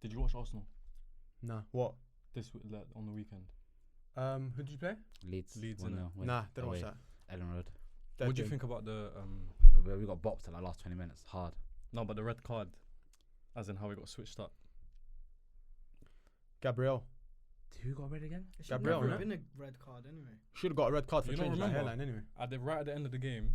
Did you watch Arsenal Nah. What? on the weekend? Who did you play? Leeds. 1-0. Nah, didn't watch that. Ellen Road. What do you think about the We got bopped in the last 20 minutes. Hard. No, but the red card, as in how we got switched up. Gabriel. Who got red again? It should Gabriel, never innit? have been a red card anyway. Should have got a red card for You don't changing that remember? hairline anyway. Right at the end of the game,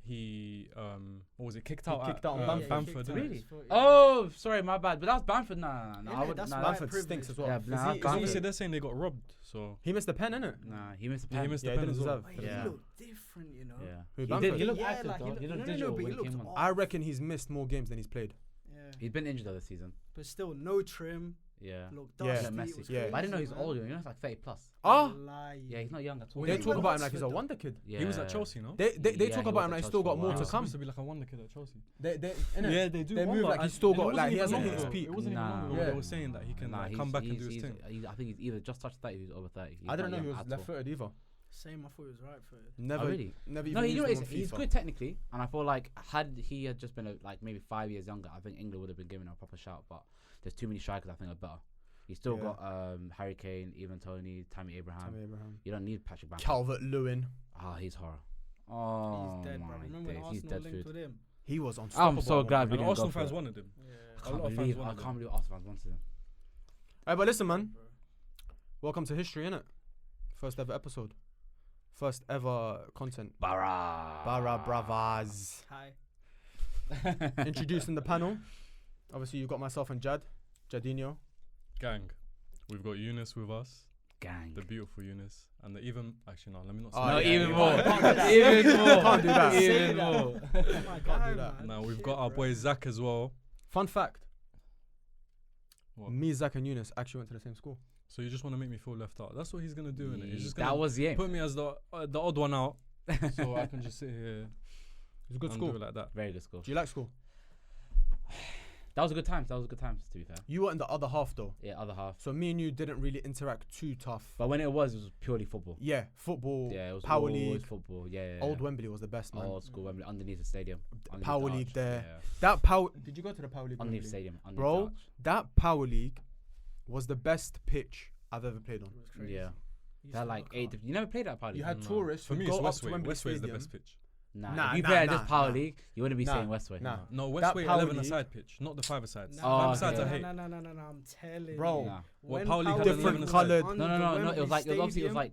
he what was it? Kicked out. kicked out on Bamford. didn't he? Really? Oh, sorry, my bad. But that was Bamford. Nah. Yeah, I would. that's Nah, why Bamford stinks as well. Yeah, Is nah, he- is Bamford- he- Obviously, they're saying they got robbed. So He missed the pen, innit? Nah, he missed the he pen. missed Yeah, the he pen didn't as well. deserve. But Yeah. he looked different, you know. Yeah. Who, He Bamford? did. He looked Yeah, active like though. he He looked looked- digital but he when he looked came on. off. I reckon he's missed more games than he's played. Yeah. He's been injured though this season. But still, no trim. Yeah. Looked Yeah. dusty. Messi. It was Yeah. crazy, But I didn't know he's man. old. You know, he's like 30 plus. Oh, Lie. Yeah, he's not young at all. Well, they he talk was about at him like he's a Oxford, wonder kid. Yeah. He was at Chelsea, no? They Yeah, talk he about was him at like he's Chelsea still for a got more while. to He's come. supposed to be like a wonder kid at Chelsea. Innit? Yeah, they do. They wonder, move like he's and still it got wasn't like he even hasn't long hit his ago. peak. It wasn't even long Nah. ago. Yeah. They were saying that he can Nah, come back and do his thing. I think he's either just touched 30 or he's over 30. He's I didn't not know he young was at left all. footed either. Same, I thought he was right footed. Never, Oh, really? never No, even you know used what? him He's on good FIFA. technically, and I feel like had he had just been like maybe 5 years younger, I think England would have been given a proper shout. But there's too many strikers I think are better. He's still Yeah. got Harry Kane, Ivan Toney, Tammy Abraham. You don't need Patrick Bamford. Calvert-Lewin. He's horror. Oh He's dead, bro. my Remember when days, he's Arsenal dead linked food. with him? He was unstoppable. I'm so glad we And didn't Arsenal go for fans it. wanted him. Yeah. I A lot can't of believe fans wanted him. Arsenal fans wanted him. Alright, but listen, man. Bro. Welcome to history, innit? First ever episode. First ever content. BARRA BARRA BRUVVAS. Hi. Introducing the panel. Obviously, you've got myself and Jadinho. Gang. We've got Eunice with us, Gang. the beautiful Eunice, and the even. Actually, no, let me not say Oh, that. No, yeah, even yeah. more. Even more. Can't do that. Even more. Oh my Can't God, do that. man. Now we've Shit, got our bro. boy Zach as well. Fun fact. What? Me, Zach, and Eunice actually went to the same school. So you just want to make me feel left out. That's what he's gonna do, innit? He's just That gonna was the aim. put me as the odd one out, so I can just sit here It was a good and school. do it like that. Very good school. Do you like school? That was a good time. To be fair. You were in the other half, though. Yeah, other half. So me and you didn't really interact too tough. But when it was purely football. Yeah, football, Yeah, it was Power always League. Football. Yeah. Old Wembley was the best, man. Old school Wembley underneath the stadium. Underneath Power the League arch. there. Yeah. That power. Did you go to the Power League? Underneath the Wembley? stadium. Underneath Bro, the arch. that Power League was the best pitch I've ever played on. It was crazy. Yeah. Used They had to like look 8. hard. You never played that Power League? You had No. tourists For who me, go it's up to Westway. Wembley Westway is the Stadium. best pitch. Nah, if you nah, play at nah, this Power nah. League, you wouldn't be Nah, saying Westway. nah. No, That Westway Power 11 League- aside pitch, not the 5-a-sides. Nah, Oh, 5-a-sides I okay. hate. No, I'm telling Bro. you. Nah. Well, When Power League Power had League different was coloured- on No. the It was Wembley like it was Stadium, like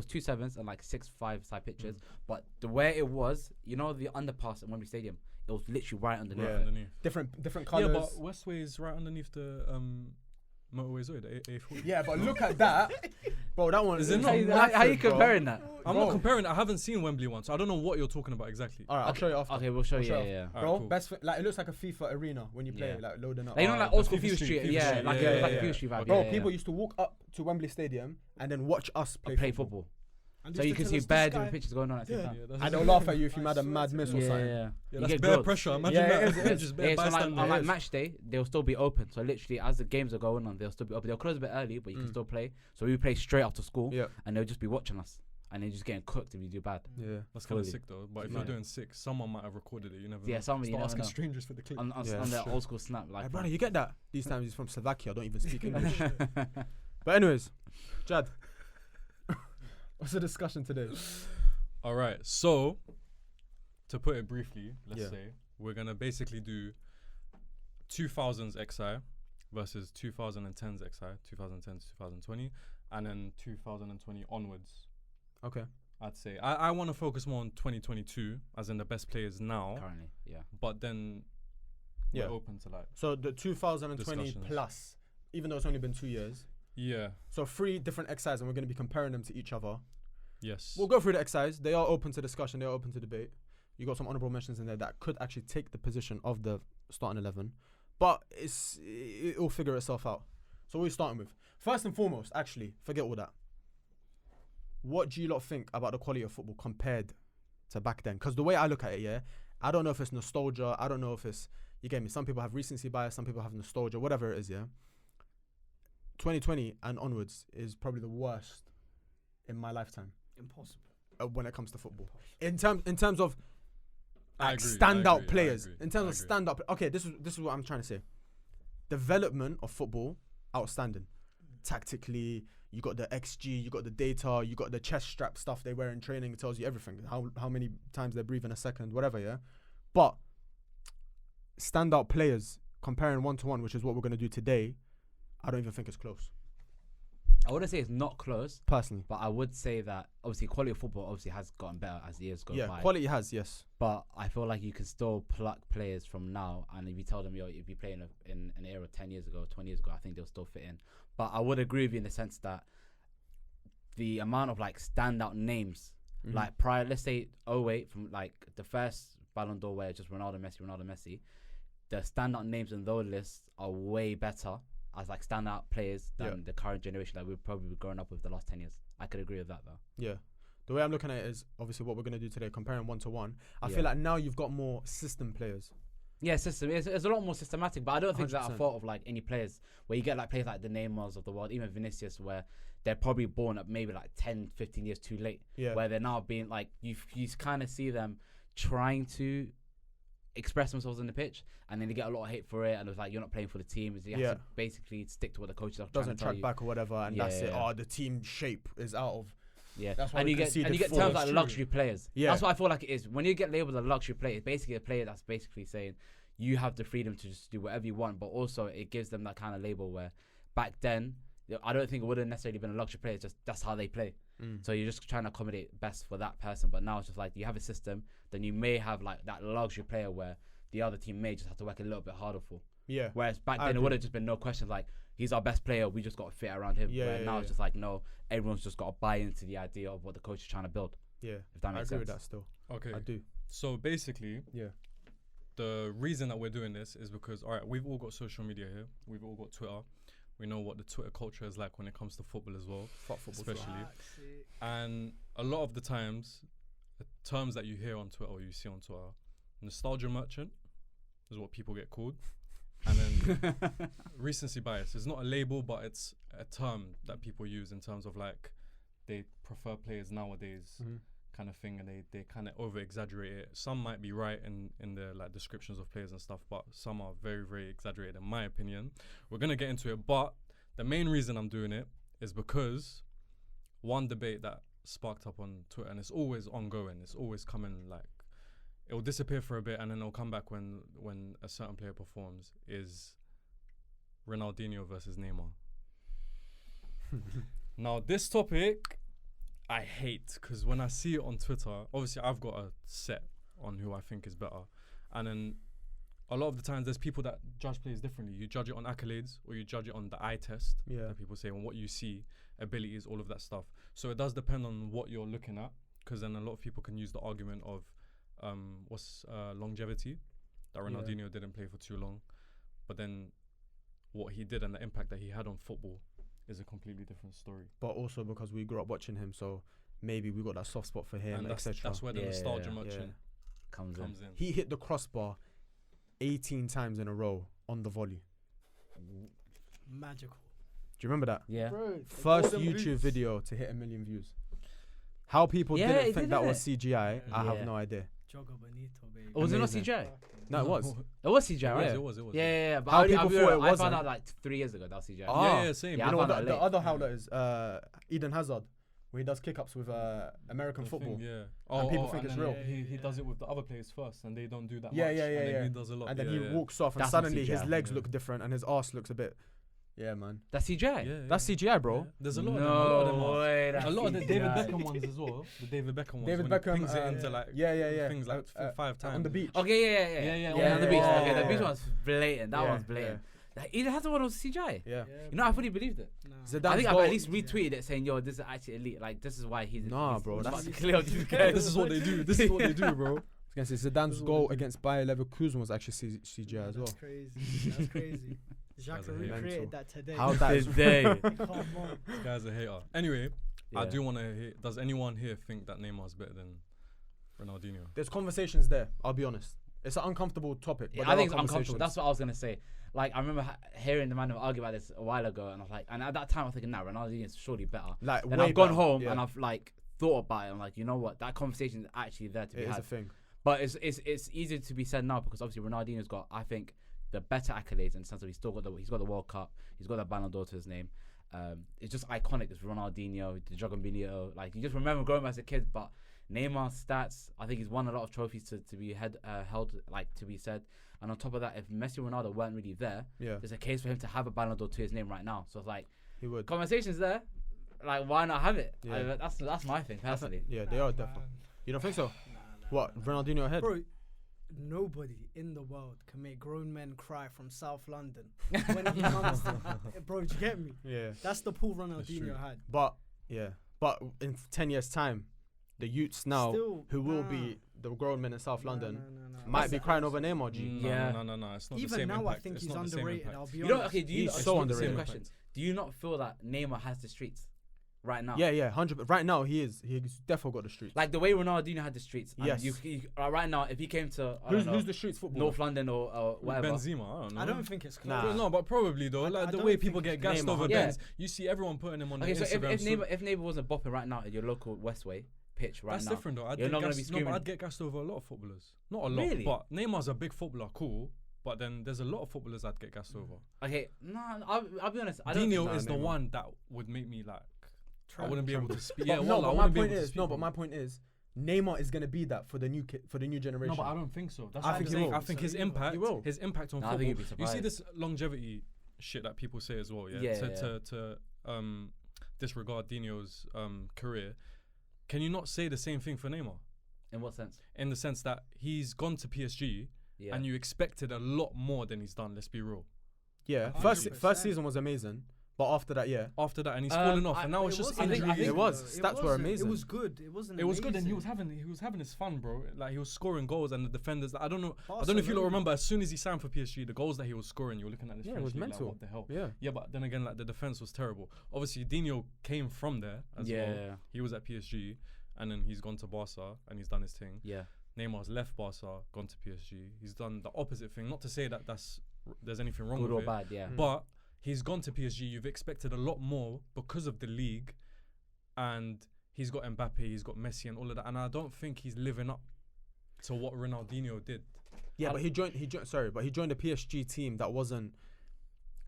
2 sevens and like 6 5-side pitches. But the way it was, you know, the underpass at Wembley Stadium, it was literally right underneath. Right Yeah. underneath. Different Yeah, colours. but Westway is right underneath the motorway, sorry, the A40. Yeah, but look at that, bro. That one Is is it not? How you massive, bro. comparing that? I'm Bro. not comparing. I haven't seen Wembley once. So I don't know what you're talking about exactly. All right, I'll show you after. Okay, we'll show you. We'll show Yeah, yeah. Alright, Bro, cool. best like it looks like a FIFA arena when you play, Yeah. like loading up. Like, you know, like the old school FIFA FIFA Street, Street. FIFA Yeah, Street, like yeah, like yeah, a yeah. FIFA Street vibe. Bro, yeah, people yeah. used to walk up to Wembley Stadium and then watch us play, play football. and So just you to can tell see us this bad guy- different pictures going on at the same Yeah. time. that's And they'll laugh at you if you made a mad miss or Yeah, something. yeah. Yeah, You that's get bare grilled. pressure. Imagine Yeah, that. it is, it is. Just Yeah, bare so like, bystander. on like It is. match day, they'll still be open. So literally, as the games are going on, they'll still be open. They'll close a bit early, but you can still play. So we play straight after school, Yeah, and they'll just be watching us, and they're just getting cooked if you do bad. yeah. That's kind of Fully. sick though. But if Yeah. you're doing 6, someone might have recorded it. You never know. Yeah, somebody Start you asking never know. strangers for the clip. On Yeah, their sure. old school snap, like Hey, brother, you get that? These times he's from Slovakia. Don't even speak English. But anyways, Jad, what's the discussion today? All right. So, to put it briefly, let's Yeah. say we're gonna basically do 2000's XI versus 2010's XI, 2010 to 2020, and then 2020 onwards. Okay. I'd say I want to focus more on 2022, as in the best players now. currently, yeah. But then Yeah. we're open to like So the 2020 Discussions. plus, even though it's only been 2 years. yeah, So 3 different XIs, and we're going to be comparing them to each other. yes. We'll go through the XIs. They are open to discussion. They are open to debate. You got some honourable mentions in there that could actually take the position of the starting 11, but it'll figure itself out. So what are we starting with? First and foremost, actually, forget all that. What do you lot think about the quality of football compared to back then? Because the way I look at it, yeah, I don't know if it's nostalgia. I don't know if it's, you get me. Some people have recency bias. Some people have nostalgia. Whatever it is, yeah. 2020 and onwards is probably the worst in my lifetime. Impossible. When it comes to football, in terms of I like agree, I standout agree, I players, agree, in terms I of agree. stand-up. Okay, this is what I'm trying to say. development of football, outstanding. Tactically, you got the XG, you got the data, you got the chest strap stuff they wear in training. It tells you everything. How many times they breathe in a second, whatever, yeah? But standout players, comparing 1-to-1, which is what we're going to do today, I don't even think it's close, I wouldn't say it's not close, personally. but I would say that obviously quality of football obviously has gotten better as the years go Yeah, by. quality has, yes. But I feel like you can still pluck players from now, and if you tell them, yo, if you play in an era 10 years ago, 20 years ago, I think they'll still fit in. But I would agree with you in the sense that the amount of like standout names, like prior, let's say 08, from like the first Ballon d'Or where it's just Ronaldo, Messi, the standout names in those lists are way better as like standout players than the current generation that we've probably been growing up with the last 10 years. I could agree with that though. Yeah. The way I'm looking at it is obviously what we're going to do today, comparing 1-to-1. I feel like now you've got more system players. Yeah, system. It's a lot more systematic, but I don't think that 100%. a fault of like any players where you get like players like the Neymars of the world, even Vinicius, where they're probably born up maybe like 10, 15 years too late. Yeah. Where they're now being like, you kind of see them trying to express themselves on the pitch, and then they get a lot of hate for it, and it's like, you're not playing for the team. You have to basically stick to what the coaches are trying to tell track you. back or whatever, and that's it. Oh, the team shape is out of. Yeah, That's why and we you get conceded terms four. like luxury players. Yeah. That's what I feel like it is. When you get labeled a luxury player, it's basically a player that's basically saying you have the freedom to just do whatever you want, but also it gives them that kind of label where back then, I don't think it would have necessarily been a luxury player. It's just that's how they play. So you're just trying to accommodate best for that person. But now it's just like you have a system, then you may have like that luxury player where the other team may just have to work a little bit harder for. Yeah. Whereas back then it would have just been no question, like he's our best player, we just got to fit around him. Yeah, Where now it's just like, no, everyone's just got to buy into the idea of what the coach is trying to build. Yeah. If that I makes agree sense. with that still. Okay. I do. So basically, Yeah. the reason that we're doing this is because, all right, we've all got social media here. We've all got Twitter. We know what the Twitter culture is like when it comes to football as well, Fuck football. especially. And a lot of the times, the terms that you hear on Twitter or you see on Twitter, nostalgia merchant is what people get called. And then recency bias is not a label, but it's a term that people use in terms of like they prefer players nowadays kind of thing, and they kind of over exaggerate it. Some might be right in the like descriptions of players and stuff, but some are very, very exaggerated in my opinion. We're gonna get into it, but the main reason I'm doing it is because one debate that sparked up on Twitter, and it's always ongoing, it's always coming, like it'll disappear for a bit and then it'll come back when a certain player performs, is Ronaldinho versus Neymar. Now this topic I hate, because when I see it on Twitter, obviously I've got a set on who I think is better, and then a lot of the times there's people that judge players differently. You judge it on accolades or you judge it on the eye test. Yeah. That people say, on what you see, abilities, all of that stuff. So it does depend on what you're looking at, because then a lot of people can use the argument of longevity, that Ronaldinho didn't play for too long, but then what he did and the impact that he had on football is a completely different story. But also because we grew up watching him, so maybe we got that soft spot for him, And etc. that's where the nostalgia merchant comes comes in. in. He hit the crossbar 18 times in a row on the volley. Magical. Do you remember that? Yeah. Bro, First golden YouTube boots. video to hit 1 million views. How people Yeah, didn't he think did that it. was CGI, I Yeah. have no idea. Jogo Bonito, baby. Or was it not Amazing. CJ? No, it was. It was CJ, right? It was. Yeah. But How I people thought it I wasn't. found out like 3 years ago that was CJ. Ah. Yeah, same. Yeah, You I know found the, out the late. other highlight is Eden Hazard, where he does kick-ups with American The football. thing, yeah. And people think and it's then real. He does it with the other players first, and they don't do that Yeah, much. yeah, and yeah, then yeah. he does a lot. And then yeah, he yeah. walks off, and That's not suddenly his CGI. legs Yeah. look different, and his arse looks a bit. Yeah, man. That's CJ? Yeah, yeah. That's CGI, bro. Yeah. There's a lot No of them. way. A lot of the that's David CGI. Beckham ones as well. The David Beckham ones. David when Beckham, he pings it into like yeah. things like 5 times. On the beach. Okay, yeah. Yeah, on the yeah, beach. yeah, Okay, the yeah. beach one's blatant. That Yeah, one's blatant. Either has the one was CGI. Yeah. You know, I fully believed it. Nah. Zidane's I think I've goal- at least retweeted it saying, "Yo, this is actually elite. Like, this is why he's Nah, bro, That's that's- clear. This is what they do. This is what they do, bro. I was gonna say Zidane's goal against Bayer Leverkusen was actually CGI as well. That's crazy. That's crazy. Jacques Guy's a Leroux hater. created that today. How that is Today. Come on. This guy's a hater. Anyway, I Yeah. do want to hear. Does anyone here think that Neymar's better than Ronaldinho? There's conversations there. I'll be honest. It's an uncomfortable topic. But I there think are it's uncomfortable. conversations. That's what I was gonna say. Like, I remember hearing the man argue about this a while ago, and I was like, and at that time I was thinking, nah, Ronaldinho is surely better. Like, And way I've gone back, home yeah. and I've like thought about it. I'm like, you know what? That conversation is actually there to be It is had. a thing. But it's easier to be said now because obviously Ronaldinho's got, I think, the better accolades in the sense of he's got the World Cup, he's got the Ballon d'Or to his name. It's just iconic. It's Ronaldinho, the Dragonbinho. Like you just remember growing up as a kid. But Neymar's stats, I think he's won a lot of trophies to be held, like to be said. And on top of that, if Messi and Ronaldo weren't really there, there's a case for him to have a Ballon d'Or to his name right now. So it's like He would. conversations there. Like why not have it? Yeah. That's my thing personally. Yeah, they are definitely. You don't think so? What? Ronaldinho ahead? Bro, nobody in the world can make grown men cry from South London when he comes to bro, do you get me? Yeah. That's the pull true. Ronaldinho had. But in 10 years' time, the youths now Still, who will be the grown men in South London might be crying over Neymar. G. No. It's not the Even same now, impact. I think It's he's not the same underrated. impact. I'll be You know, honest. okay, do you He's not, so same underrated. question. Do you not feel that Neymar has the streets right now? Yeah, 100. Right now, he's definitely got the streets. Like the way Ronaldinho had the streets. And Yes. Right now, if he came to Who's the streets football? North London or whatever. Benzema, I don't know. I don't think it's close. Nah. Well, no, but probably though. I Like the don't way think people it's get gassed Neymar. over Yeah. Benz, you see everyone putting him on Okay, the so Instagram. if Neymar wasn't bopping right now at your local Westway pitch right That's now, different though. I'd you're get not gonna gassed- be No, but screaming. I'd get gassed over a lot of footballers. Not a lot, Really? but Neymar's a big footballer, cool. But then there's a lot of footballers I'd get gassed over. Okay, no, I'll be honest. I don't Dino think is the Neymar. one that would make me like. I Tremble. wouldn't be able to speak. But Yeah, no, well, I but my wouldn't be point able to is speak. no. But my point is, Neymar is gonna be that for the new generation. No, but I don't think so. That's I what think I'm he saying. will. I think So his he will. impact, He will. his impact on No, I football. think you'd be You see surprised. this longevity shit that people say as well. Yeah, To disregard Dino's career. Can you not say the same thing for Neymar? in what sense? In the sense that he's gone to PSG Yeah. and you expected a lot more than he's done. Let's be real. Yeah, 100%. first season was amazing, but after that, After that, and he's fallen off, and now it's just I think- injuries. It was. It Stats were wasn't. amazing. It was good. It wasn't. It was good, and he amazing. was having his fun, bro. Like he was scoring goals, and the defenders. I don't know if you lot Barcelona. remember. As soon as he signed for PSG, the goals that he was scoring, you were looking at this. Yeah, it French was league, like, mental. what the hell? Yeah. Yeah, but then again, like the defense was terrible. Obviously, Dino came from there as Yeah, well. yeah. He was at PSG, and then he's gone to Barca, and he's done his thing. Yeah. Neymar's left Barca, gone to PSG. He's done the opposite thing. Not to say that there's anything wrong Good with or it, bad, yeah. but he's gone to PSG. You've expected a lot more because of the league, and he's got Mbappe, he's got Messi, and all of that. And I don't think he's living up to what Ronaldinho did. Yeah, but he joined the PSG team that wasn't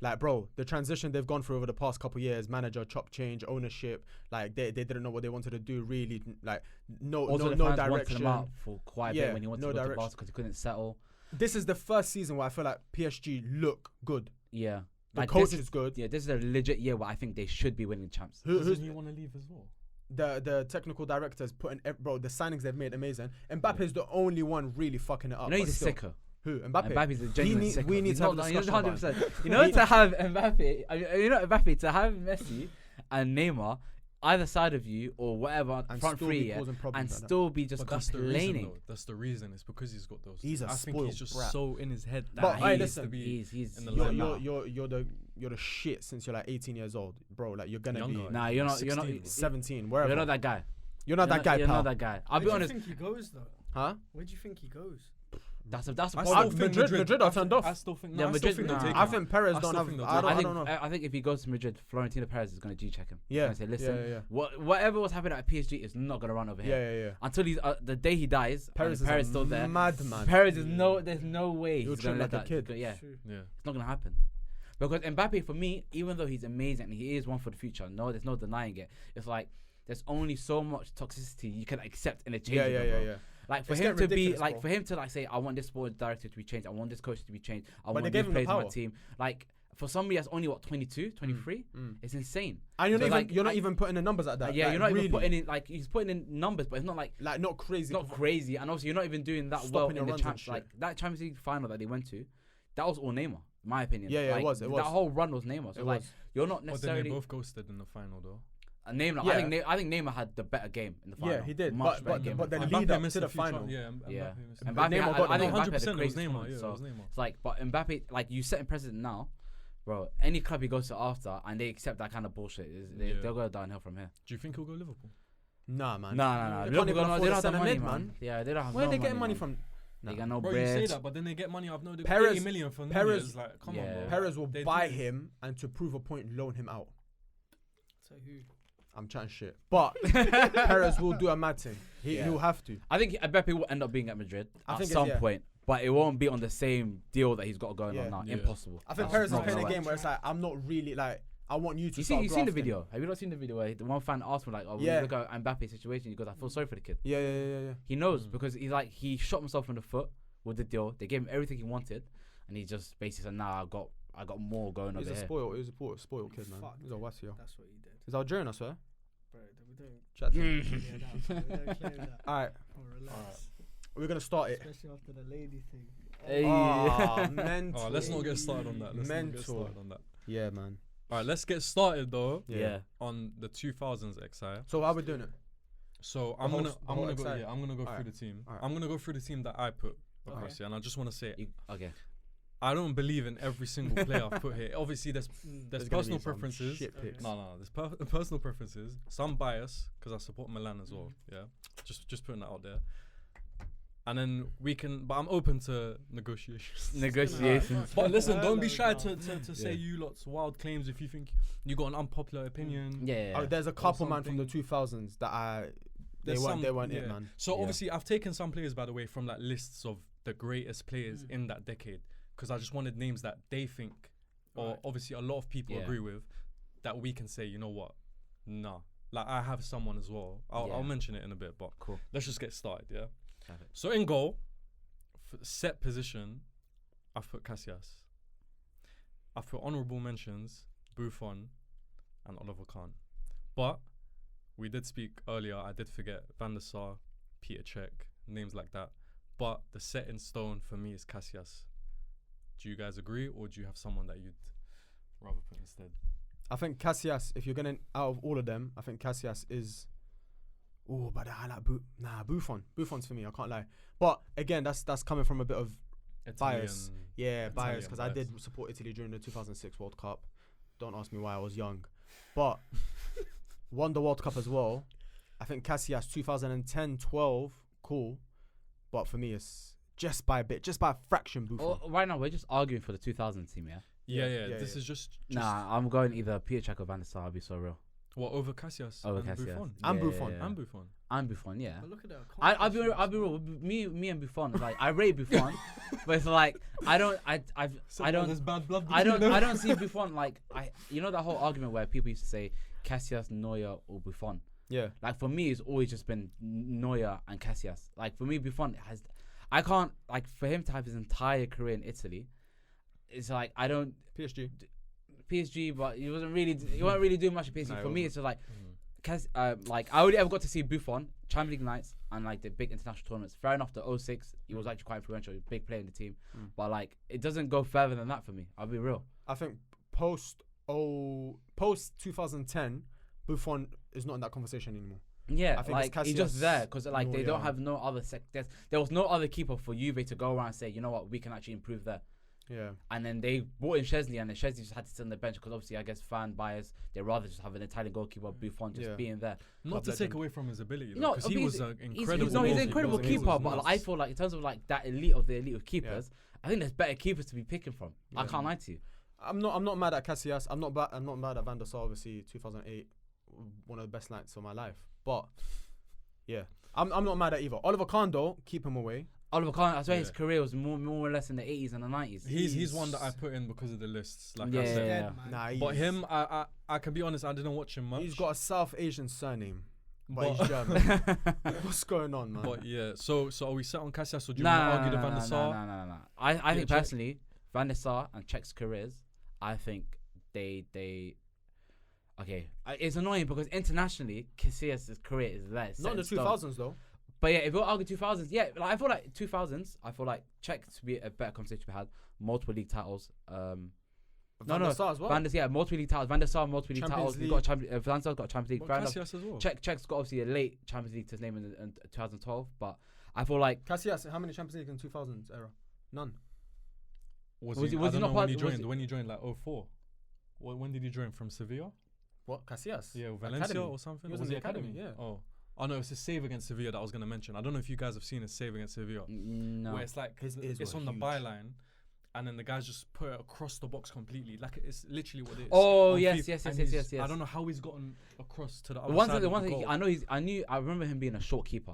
like, bro, the transition they've gone through over the past couple years, manager, chop change, ownership, like they didn't know what they wanted to do really, like no Also, the no fans wanted direction. him out for quite a Yeah, bit when he wanted no to go to direction. Barca because he couldn't settle. This is the first season where I feel like PSG look good. Yeah. The Like, coach this is good. Yeah, this is a legit year where I think they should be winning champs. Who's Doesn't he want to leave as well? the technical directors putting bro, the signings they've made amazing. Mbappe's the only one really fucking it up. You know but he's a still. sicker. Who? Mbappe. Mbappe's a genuine need- sicker. we need He's to have not- a he's discussion about 100%. You know, to have Mbappe, Mbappe, to have Messi and Neymar either side of you or whatever, And front still three, be yeah, causing problems and like that. still be just But that's the reason, complaining. though. That's the reason. It's because he's got those. He's a I think spoiled he's just brat. so in his head. Nah, that hey, he needs listen, to be he's in the You're, limelight. you're the shit since you're like 18 years old, bro. Like you're gonna Younger. be Nah, you're not. 16, 17, wherever. You're not that guy. You're not that guy, You're pal. not that guy. I'll Where be do you honest. think he goes though? Huh? Where do you think he goes? That's a I problem. still think Madrid are turned off. I still think. Yeah, No, I still Madrid- think they'll nah. take I him. think Perez I don't still have. think they'll I take don't, I I think don't know. I think if he goes to Madrid, Florentino Perez is going to G-check him. Yeah. He's gonna say, listen, Yeah. whatever was happening at PSG is not going to run over here. Yeah. Until he's the day he dies, Perez Perez is still there. madman. Perez is there's no way He'll he's going to treat let like a that. kid. Yeah, True. Yeah. it's not going to happen. Because Mbappe, for me, even though he's amazing and he is one for the future, no, there's no denying it. It's like there's only so much toxicity you can accept in a change. Yeah. Like for It's him to getting be ridiculous, like bro. for him to like say, I want this sport director to be changed, I want this coach to be changed, I But want they these gave him the players in my power. team. Like for somebody that's only 22, 23, it's insane. And you're So, not like, even you're not even putting the numbers at that. Yeah, like, you're not really. even putting in like he's putting in numbers, but it's not like like not crazy. it's not crazy. And also, you're not even doing that Stopping well your in the runs and champs. shit. Like that Champions League final that they went to, that was all Neymar, in my opinion. Yeah, it Like, was. That whole run was Neymar. So It like was. you're not But then necessarily they both ghosted in the final, though. Neymar. Yeah. I think Neymar had the better game in the final. Yeah, he did. Much But better game. the Mbappe lead up missed to a the few final. chances. Yeah, Yeah. Mbappe missed a Mbappe, few. Neymar got I the think ball. Mbappe had the 100% it was craziest Neymar. one, Yeah, so it was Neymar. it's like, but Mbappe, like you setting precedent now, bro. Any club he goes to after, and they accept that kind of bullshit, they'll go downhill from here. Do you think he'll go Liverpool? Nah, man. Nah. They can't Liverpool even don't- afford they a don't have the centre money, mid, man. Yeah, they don't have. Where are no they getting money man. from? They Nah. got no Bro, bread. you say that, but then they get money. I've no. They got Perez- 80 million for Perez- Nunez. Like, come on, Yeah. bro. Perez will They buy do. him and to prove a point, loan him out. So who? I'm chatting shit, but Perez will do a mad thing. Yeah. He'll have to. I think Mbappe will end up being at Madrid I at think some it's- yeah. point. but it won't be on the same deal that he's got going Yeah. on now. Yeah. Impossible. I think That's Perez is not playing a gonna game work. where it's like I'm not really like I want you to. You start seen the grafting. video? Have you not seen the video where the one fan asked me like, "Oh, when Yeah. you look at Mbappe's situation," he goes, "I feel sorry for the kid." Yeah. He knows Mm. because he shot himself in the foot with the deal. They gave him everything he wanted, and he just basically said, "Nah, I got more going He's over a here." spoiled. He's a spoiled kid, man. Fuck. He's a wassio. That's what he did. He's Algerian, I swear. Bro, we don't Chat to him. clear that. We don't clear that. All right, Oh, relax. we're gonna start it. Especially after the lady thing. Hey. Mental. Oh, let's not get started on that. Let's not Mental. get started on that. Yeah, man. All right, let's get started though Yeah. on the 2000s XI. So how we doing it? So The I'm whole gonna s- the whole go. XI. Yeah, I'm gonna go Alright. through the team. Alright. I'm gonna go through the team that I put Okay. across here, and I just want to say Okay. I don't believe in every single player I've put here. Obviously, there's There's gonna personal be some preferences. Shit picks. No, there's personal preferences. Some bias because I support Milan as well. Yeah, just putting that out there. And then we can, but I'm open to negotiations. Negotiations. But listen, don't be Hello, shy bro. to say Yeah. you lot's wild claims if you think you got an unpopular opinion. Yeah. Oh, there's a couple man from the something. 2000s that they There's weren't some- it, yeah. man. So Yeah. obviously, I've taken some players, by the way, from like lists of the greatest players Mm. in that decade, because I just wanted names that they think, or Right. obviously a lot of people Yeah. agree with, that we can say, you know what, nah. Like I have someone as well. I'll Yeah. mention it in a bit, but Cool. let's just get started. Yeah. Perfect. So in goal, set position, I've put Casillas. I've put honourable mentions, Buffon, and Oliver Kahn. But we did speak earlier. I did forget Van der Sar, Peter Cech, names like that. But the set in stone for me is Casillas. Do you guys agree, or do you have someone that you'd rather put instead? I think Casillas, if you're gonna out of all of them, I think Casillas is. Oh, but I like Buffon. Buffon's for me. I can't lie. But again, that's coming from a bit of bias. Yeah, bias, because I bias. did support Italy during the 2006 World Cup. Don't ask me why, I was young, but won the World Cup as well. I think Casillas 2010, 12, cool, but for me it's just by a bit, just by a fraction. Buffon. Oh, right now we're just arguing for the 2000 team, yeah. Yeah. This is just Nah, I'm going either Peter Cech or Van der Sar. I'll be so real. what over Casillas Over and Casillas. Buffon. And Yeah, Buffon. yeah, yeah. And Buffon. And Buffon, yeah. But look at that. I'll be real. Me and Buffon, like I rate Buffon, but it's like I don't bad blood. I don't see Buffon like you know that whole argument where people used to say Casillas, Neuer, or Buffon. Yeah, Like for me, it's always just been Neuer and Casillas. Like for me, Buffon has, I can't like for him to have his entire career in Italy. It's like I don't PSG, but he weren't really doing much at PSG. No, For he me, it's just like I only ever got to see Buffon Champions League nights and like the big international tournaments. Fair enough, the 06, he was actually quite influential, he was a big player in the team. But like it doesn't go further than that for me. I'll be real. I think post 2010, Buffon is not in that conversation anymore. Yeah, I think like it's he's just Casillas, there because like they don't Neuer. have no other there was no other keeper for Juve to go around and say, you know what, we can actually improve there. Yeah, And then they brought in Szczesny, and then Szczesny just had to sit on the bench because obviously I guess fan bias. They rather just have an Italian goalkeeper, Buffon, just Yeah. being there. Not Club to take legend. away from his ability, No, because he but was an He's incredible. an goalkeeper. incredible He was keeper, but nuts. like, I feel like in terms of like that elite of the elite keepers, I think there's better keepers to be picking from. I Yeah. can't lie to you. I'm not mad at Casillas. I'm not mad at Van der Sar. Obviously, 2008, one of the best nights of my life. But yeah, I'm not mad at either. Oliver Kahn though, keep him away. Oliver Kahn, I swear his Yeah. career was more or less in the 80s and the 90s. He's one that I put in because of the lists, like Yeah, I said. yeah. Dead, man. Nah, But him, I can be honest, I didn't watch him much. he's got a South Asian surname, but But- he's German. What's going on, man? But yeah, so are we set on Casillas, or do you Nah, want to argue the Van der Sar? No. I think Check. personally, Van der Sar and Czech's careers, I think they okay. It's annoying because internationally, Casillas' career is there. Not in the set in stone. 2000s though. But yeah, if you argue 2000s, yeah, like I feel like 2000s, I feel like Czech to be a better conversation we had. Multiple league titles. Van der Sar as well. Van der Sar, multiple league titles. Van der Sar, multiple league Champions titles. He League. got Van der Sar's got a Champions League. But Fair enough. Casillas as well. Czech's got obviously a late Champions League to his name in 2012, but I feel like Casillas, how many Champions League in 2000s era? None. Was Was he he I don't not know part- when he was joined. he- When he joined, like 04. When did he join, from Sevilla? What? Casillas? Yeah, Valencia Academy. or something. He was Was in he the academy, yeah. Oh no, it's a save against Sevilla that I was gonna mention. I don't know if you guys have seen a save against Sevilla, no. where it's like His ears it's were on the huge. byline, and then the guys just put it across the box completely. Like it's literally what it is. Oh, on yes, FIFA, yes, and yes, I yes. don't know how he's gotten across to the other The one side thing, of the goal. I remember him being a short keeper.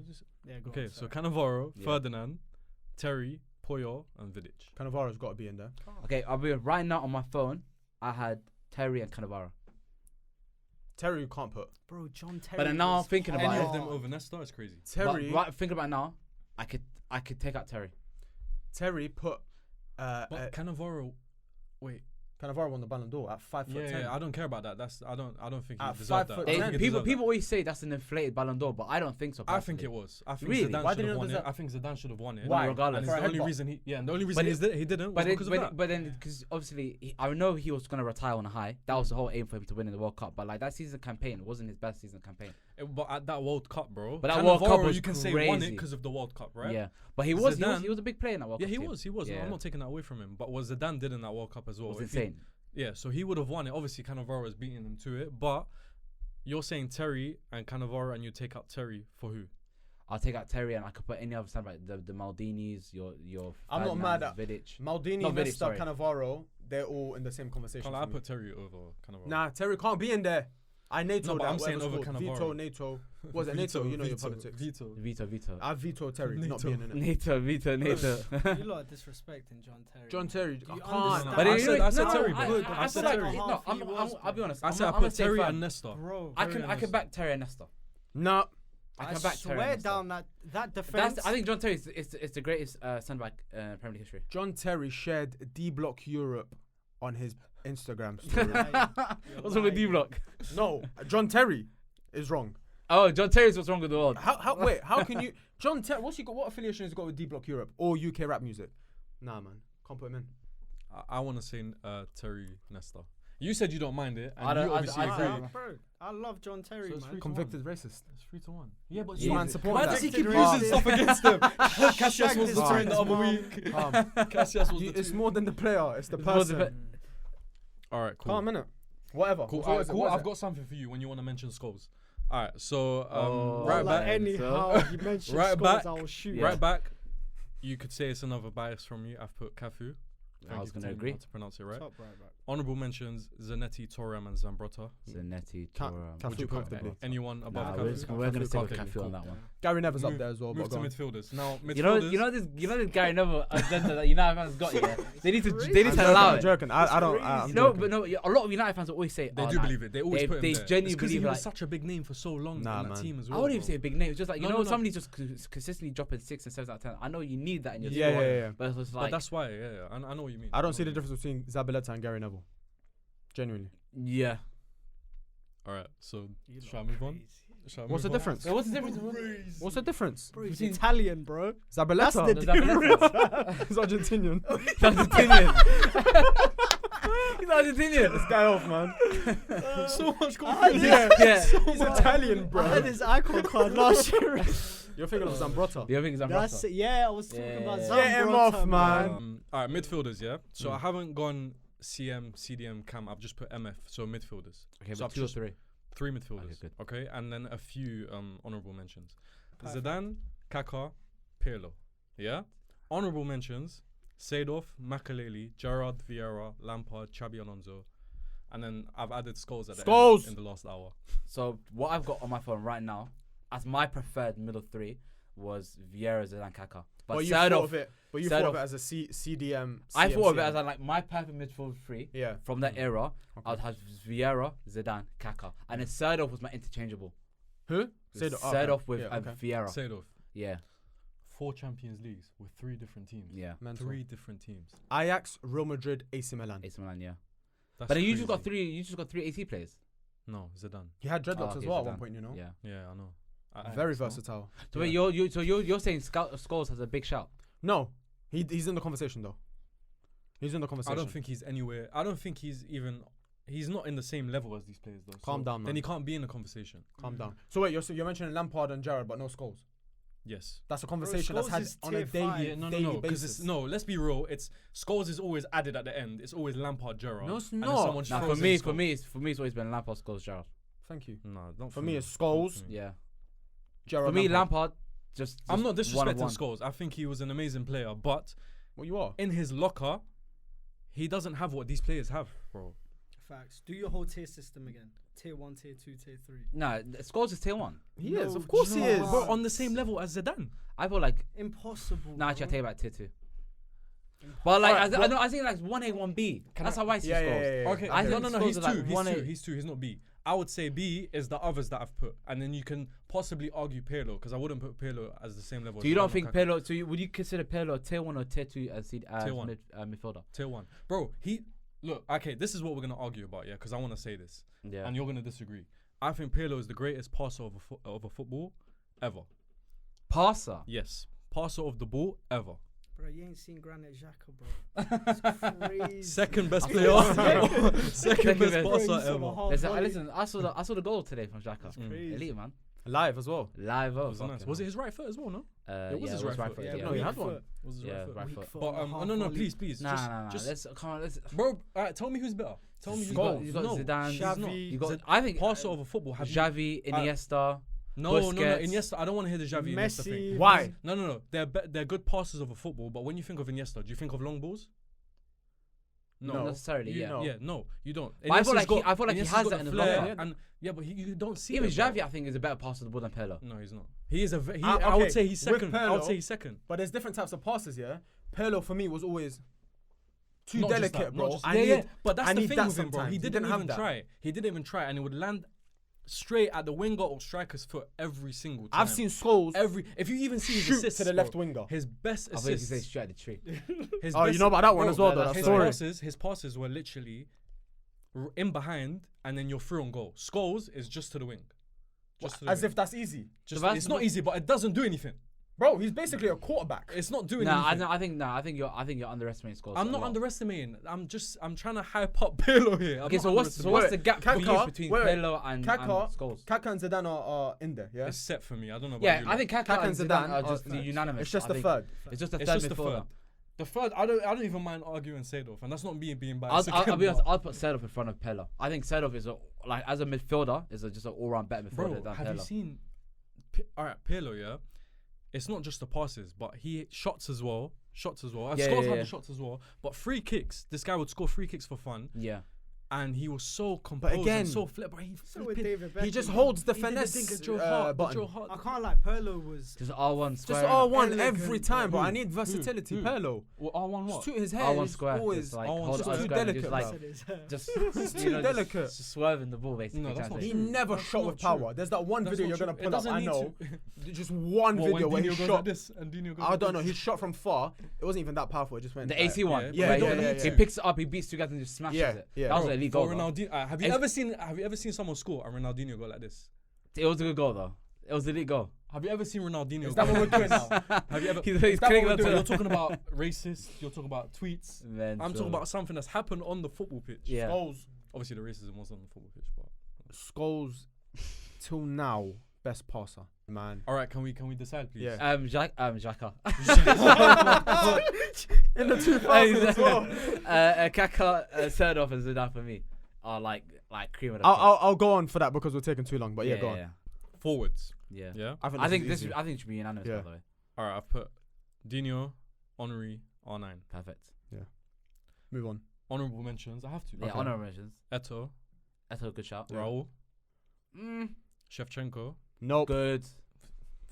let's just Yeah, go okay. on, So sorry. Cannavaro, Yeah. Ferdinand, Terry, Puyol, and Vidic. Cannavaro's got to be in there. Okay, I'll be right now on my phone. I had Terry and Cannavaro. Terry you can't put. Bro, John Terry. But then now I'm was thinking about Any it. of them over Nesta is crazy. Terry, But right, thinking about it now, I could take out Terry. Terry put. But Cannavaro, wait. Cannavaro won the Ballon d'Or at 5'10". Yeah, I don't care about that. I don't think he At deserved 5'10". that. I don't think he deserved People that. always say that's an inflated Ballon d'Or, but I don't think so. I think personally. it was. I think Really? Zidane Why should didn't have he won it. deserve- I think Zidane should have won it. Why? And Regardless. it's For the a only headbutt. reason the only But reason it- he didn't was because of that. But then, because obviously, I know he was gonna retire on a high. That was the whole aim for him to win in the World Cup. But like that season campaign wasn't his best season campaign. But at that World Cup, bro. But that World Cup Cannavaro, was you can say won it crazy. because of the World Cup, right? Yeah, but he was Zidane- a big player in that World Yeah, Cup. he team. was. Yeah. I'm not taking that away from him. But what Zidane did in that World Cup as well. It was if he- insane. Yeah, so he would have won it. Obviously, Cannavaro is beating him to it. But you're saying Terry and Cannavaro, and you take out Terry for who? I'll take out Terry and I could put any other stand like the Maldinis, your. I'm not mad at Vidic. Maldini, Not Vidic, Nesta, sorry. Cannavaro. They're all in the same conversation. I for me. put Terry over Cannavaro. Nah, Terry can't be in there. I NATO No, but that. I'm saying whatever it's over called. Cannavaro. Veto, NATO. Was it NATO? You know your politics. Vito. I veto Terry not NATO. being in it. NATO. You lot are disrespecting John Terry. John Terry, Do I you can't. understand? But I anyway, said no, Terry, I- bro. I I said feel like- Terry. no, Half he was, I'll be honest. I said I I'm put gonna say Terry fam. and Nesta. Bro, I can back Terry and Nesta. Nah. I I can back Terry swear and Nesta. down that defense. I think John Terry is the greatest centre back in Premier League history. John Terry shared D Block Europe on his Instagram story. What's wrong with D Block? No, John Terry is wrong. Oh, John Terry's what's wrong with the world. How can you John Terry? What affiliation has he got with D Block Europe or UK rap music? Nah, man, can't put him in. I want to say Terry Nesta. You said you don't mind it, and I don't- you obviously I agree. agree. Bro, I love John Terry, So it's man. free to Convicted racist. It's 3-1. Yeah, but Yeah. Man, support why that. does he keep Convicted using racist. stuff against him? Cassius was his the tweet the other friends, week. Cassius was the It's tweet. more than the player. It's the It's more than person. the All right, cool. Calm, innit? Whatever. Cool. So Alright, what is it? cool. What is I've it? got something for you when you want to mention Scholes. All right, so Oh, right like back, anyhow you mentioned Right scores, back. I will shoot. Yeah. right back. You could say it's another bias from you. I've put Cafu. I was Thank gonna you for telling me agree. how to pronounce it right. Top right back. Honorable mentions: Zanetti, Thuram, and Zambrotta. Zanetti, Ca- Thuram. Cafu Would you put comfortably. anyone above Nah, Cafu? we're gonna stay with Okay, Cafu cool. on that one. Gary Neville's up Move- there as well. Move But to go on. midfielders. Now, You know this Gary Neville agenda that United fans got. Yeah, they need to allow I'm it. joking. I don't. I'm No, joking. but no, a lot of United fans will always say They do believe it. They always put him they there. genuinely It's 'cause believe he was like. such a big name for so long Nah, in that man. team as I well. wouldn't even bro. say a big name. It's just like No, you know no, no. somebody just consistently dropping 6 and 7 out of 10. I know you need that in your Yeah, squad. yeah, yeah. But it's just But like that's why, yeah. I know what you mean. I don't see the difference between Zabaleta and Gary Neville. Genuinely. yeah. All right, so You shall I lot move on? crazy. Shall I What's the move on? difference? So what's the difference? What's the difference? Bro, he's Between- Italian, bro. Zabaleta. That's the There's Zabaleta. He's Argentinian. He's Argentinian. He's Argentinian. This guy off, man. So much Yeah. Yeah. He's Italian, I had bro. his icon card last year. You're thinking of Zambrotta. The other thing is That's it. Yeah, I was talking Yeah, about yeah, Zambrotta, yeah. Get him off, man. All right, midfielders, yeah. So Mm. I haven't gone CM, CDM, Cam. I've just put MF. So midfielders. Okay, So but I've 2 or just- 3. 3 midfielders. good. Okay, and then a few honorable mentions. Perfect. Zidane, Kaká, Pirlo. Yeah. Honorable mentions: Seedorf, Makelele, Gerrard, Vieira, Lampard, Xabi Alonso, and then I've added Scholes at the Scholes! end in the last hour. So what I've got on my phone right now, as my preferred middle 3, was Vieira, Zidane, Kaká. But But you third thought off, of it. But you third thought of off- it as a CDM. I thought of it CM. as like my perfect midfield 3 Yeah. from that era. Okay. I'd have Vieira, Zidane, Kaká, and then third off was my interchangeable. Who? Third okay. off with Yeah, okay. Vieira. Seedorf, Yeah, 4 Champions Leagues with 3 different teams. yeah. Mental. 3 different teams. Ajax, Real Madrid, AC Milan. AC Milan, yeah. That's But then you crazy. just got 3. You just got 3 AC players. No, Zidane. He had dreadlocks Oh, as okay, well at Zidane. one point, you know. Yeah. Yeah, I know. Very Ajax, no? versatile. So Yeah. wait, you're saying Scholes has a big shout? No, he's in the conversation though. He's in the conversation. I don't think he's anywhere. I don't think he's even. He's not in the same level as these players, though. Calm so down, man. Then he can't be in the conversation. Calm down. So wait, you're mentioning Lampard and Gerrard, but no Scholes. Yes. That's a conversation that's Scholes had is on a tier daily, five. Yeah, no, daily because basis. let's be real. It's Scholes is always added at the end. It's always Lampard, Gerrard. No, it's and then not. someone Nah, throws for me, in for Scholes. me, it's always been Lampard, Scholes, Gerrard. Thank you. No, not For me, it's Not Scholes. for me. Yeah. Gerrard. For me, Lampard. Lampard just I'm not one of disrespecting one. Scholes. I think he was an amazing player, but Well, you are. in his locker, he doesn't have what these players have, bro. Facts. Do your whole tier system again. Tier 1, tier 2, tier 3. Nah, Scholes is tier 1. He is, No, of course he is. no. Bro, on the same level as Zidane. I feel like. Impossible. Nah, actually, I bro. take it back tier 2. But like, Alright, I think like 1A, 1B. That's how I see Yeah, Scholes. yeah, yeah. Okay, I no, think no, no. Scholes He's are two. like He's 1A. two. He's two. He's not B. I would say B is the others that I've put, and then you can possibly argue Pirlo because I wouldn't put Pirlo as the same level. So as you don't Zidane or think Kaká. Pirlo? So would you consider Pirlo tier 1 or tier 2 as Tier one. midfielder? Tier 1, bro? Look. Okay, this is what we're gonna argue about, yeah, because I want to say this, Yeah. and you're gonna disagree. I think Pirlo is the greatest passer of a football ever. Passer. Yes, passer of the ball ever. Bro, you ain't seen Granit Xhaka, bro. It's crazy. Second best I player. thought Second best best. Bro, you passer saw the ever. half Listen, volley. listen, I saw the goal today from Xhaka. Mm. Elite, man. Live as well. Live. It was nice. Was it his right foot as well? No. Yeah, was his it was right right foot. foot. Yeah, Yeah, No, he weak had one. foot. It was his Yeah, right foot. right Weak foot. foot But on the half no, volley. please. Nah. Just, Let's come on. Let's. bro, tell me who's better. Tell me who's You better. got No, Zidane. he's not. Xavi. You got. Zid- I think passer of a football. Have you- Xavi, Iniesta. No, Busquets. Iniesta. I don't want to hear the Xavi Iniesta Messi. thing. Why? No. They're good passers of a football, but when you think of Iniesta, do you think of long balls? Not No. necessarily. You Yeah. know. Yeah, no, you don't. But I feel Iniesta's like I feel like he Iniesta's has got that in the his flair, locker. and but you don't see Even it, bro. Xavi, I think, is a better passer of the ball than Pirlo. No, he's not. He is a. Ah, I okay, would say he's with second. I would Pirlo- say he's second. But there's different types of passes, yeah. Pirlo for me was always too Not just delicate, that, bro. not just- I yeah, need, but that's I the need thing that with him, bro. sometimes. He He didn't didn't have even that. try. He didn't even try, and it would land straight at the winger or striker's foot every single time. I've seen Scholes If you even see his shoot assists to the left bro, winger. his best I thought you could say assists. straight at the tree. His Oh, you best- know about that one bro, as well, no, though. that's That his story. passes were literally in behind, and then you're through on goal. Scholes is just to the wing. Just to the As wing. if that's easy. Just, that's- it's not easy, but it doesn't do anything. Bro, he's basically a quarterback. It's not doing Nah, anything. I think you're underestimating Scholes. I'm a not lot. underestimating. I'm trying to hype up Pirlo here. I'm Okay, not so what's underestimating. the gap Kaká- for you between wait, Pirlo and Kaká- Scholes? Kaká and Zidane are in there, yeah? It's set for me. I don't know about Yeah, you. I lot. think Kaká Kaká and and Zidane Zidane are are just facts. unanimous. It's just I the think. third. It's just the It's third just the midfielder. third. The third, I don't even mind arguing Seedorf, and that's not me being biased. I'll be again, honest. but- I'll put Seedorf in front of Pirlo. I think Seedorf is as a midfielder just an all-round better midfielder Bro, than have you Pirlo. seen? All right, Pirlo, yeah. It's not just the passes, but he shots as well. And Yeah, Scholes yeah, had yeah. the shots as well. But free kicks, this guy would score free kicks for fun, Yeah. and he was so composed again, and so flip. He So with flipping- David Beckham. He just holds the he did finesse thing at Joe Hart, but Joe button. Hart- I can't lie, Pirlo was. Just R1 Just square. R1 Elegant, every time, bro. Who? I need versatility. Who? Pirlo. Well, R1 what? Just to his head. R1 He's square. always Just like R1 hold it square. on Too square and delicate, just like bro. just It's you too know, delicate. Just swerving the ball basically. No, that's trying not to He say. never That's shot not with true. power. There's that one That's video not you're gonna true. pull It up. doesn't I need know. to. Just one Well, video where when he Dino goes shot. like this and Dino goes I like don't know. this. He shot from far. It wasn't even that powerful. It just went. The like- AC one. Yeah, where yeah, he- yeah, He yeah. picks it up, he beats two guys and just smashes Yeah, it. yeah. That was Bro, an elite for goal. though. Ronaldinho, have you ever seen someone score and Ronaldinho go like this? It was a good goal though. It was an elite goal. Have you ever seen Ronaldinho? Is go that what like we're doing this? now? Have you ever? He's that killing what we're that doing? You're talking about racist. You're talking about tweets. Man, I'm talking about something that's happened on the football pitch. Yeah. Scholes. Obviously, the racism was on the football pitch, but. Scholes, till now, best passer, man. All right, can we decide, please? Yeah. Xhaka. In the 2000s as well. Kaká, Seedorf and Zidane for me are like cream of the crop. I'll go on for that because we're taking too long. But yeah, go on. Forwards. Yeah. Yeah. I think this this should be unanimous Yeah. by the way. All right, I've put Dino, Henry, R9. Perfect. Move on. Honorable mentions. I have to. Yeah, honorable mentions. Eto, That's a good shout. Raul, Mm, Shevchenko. Nope. good.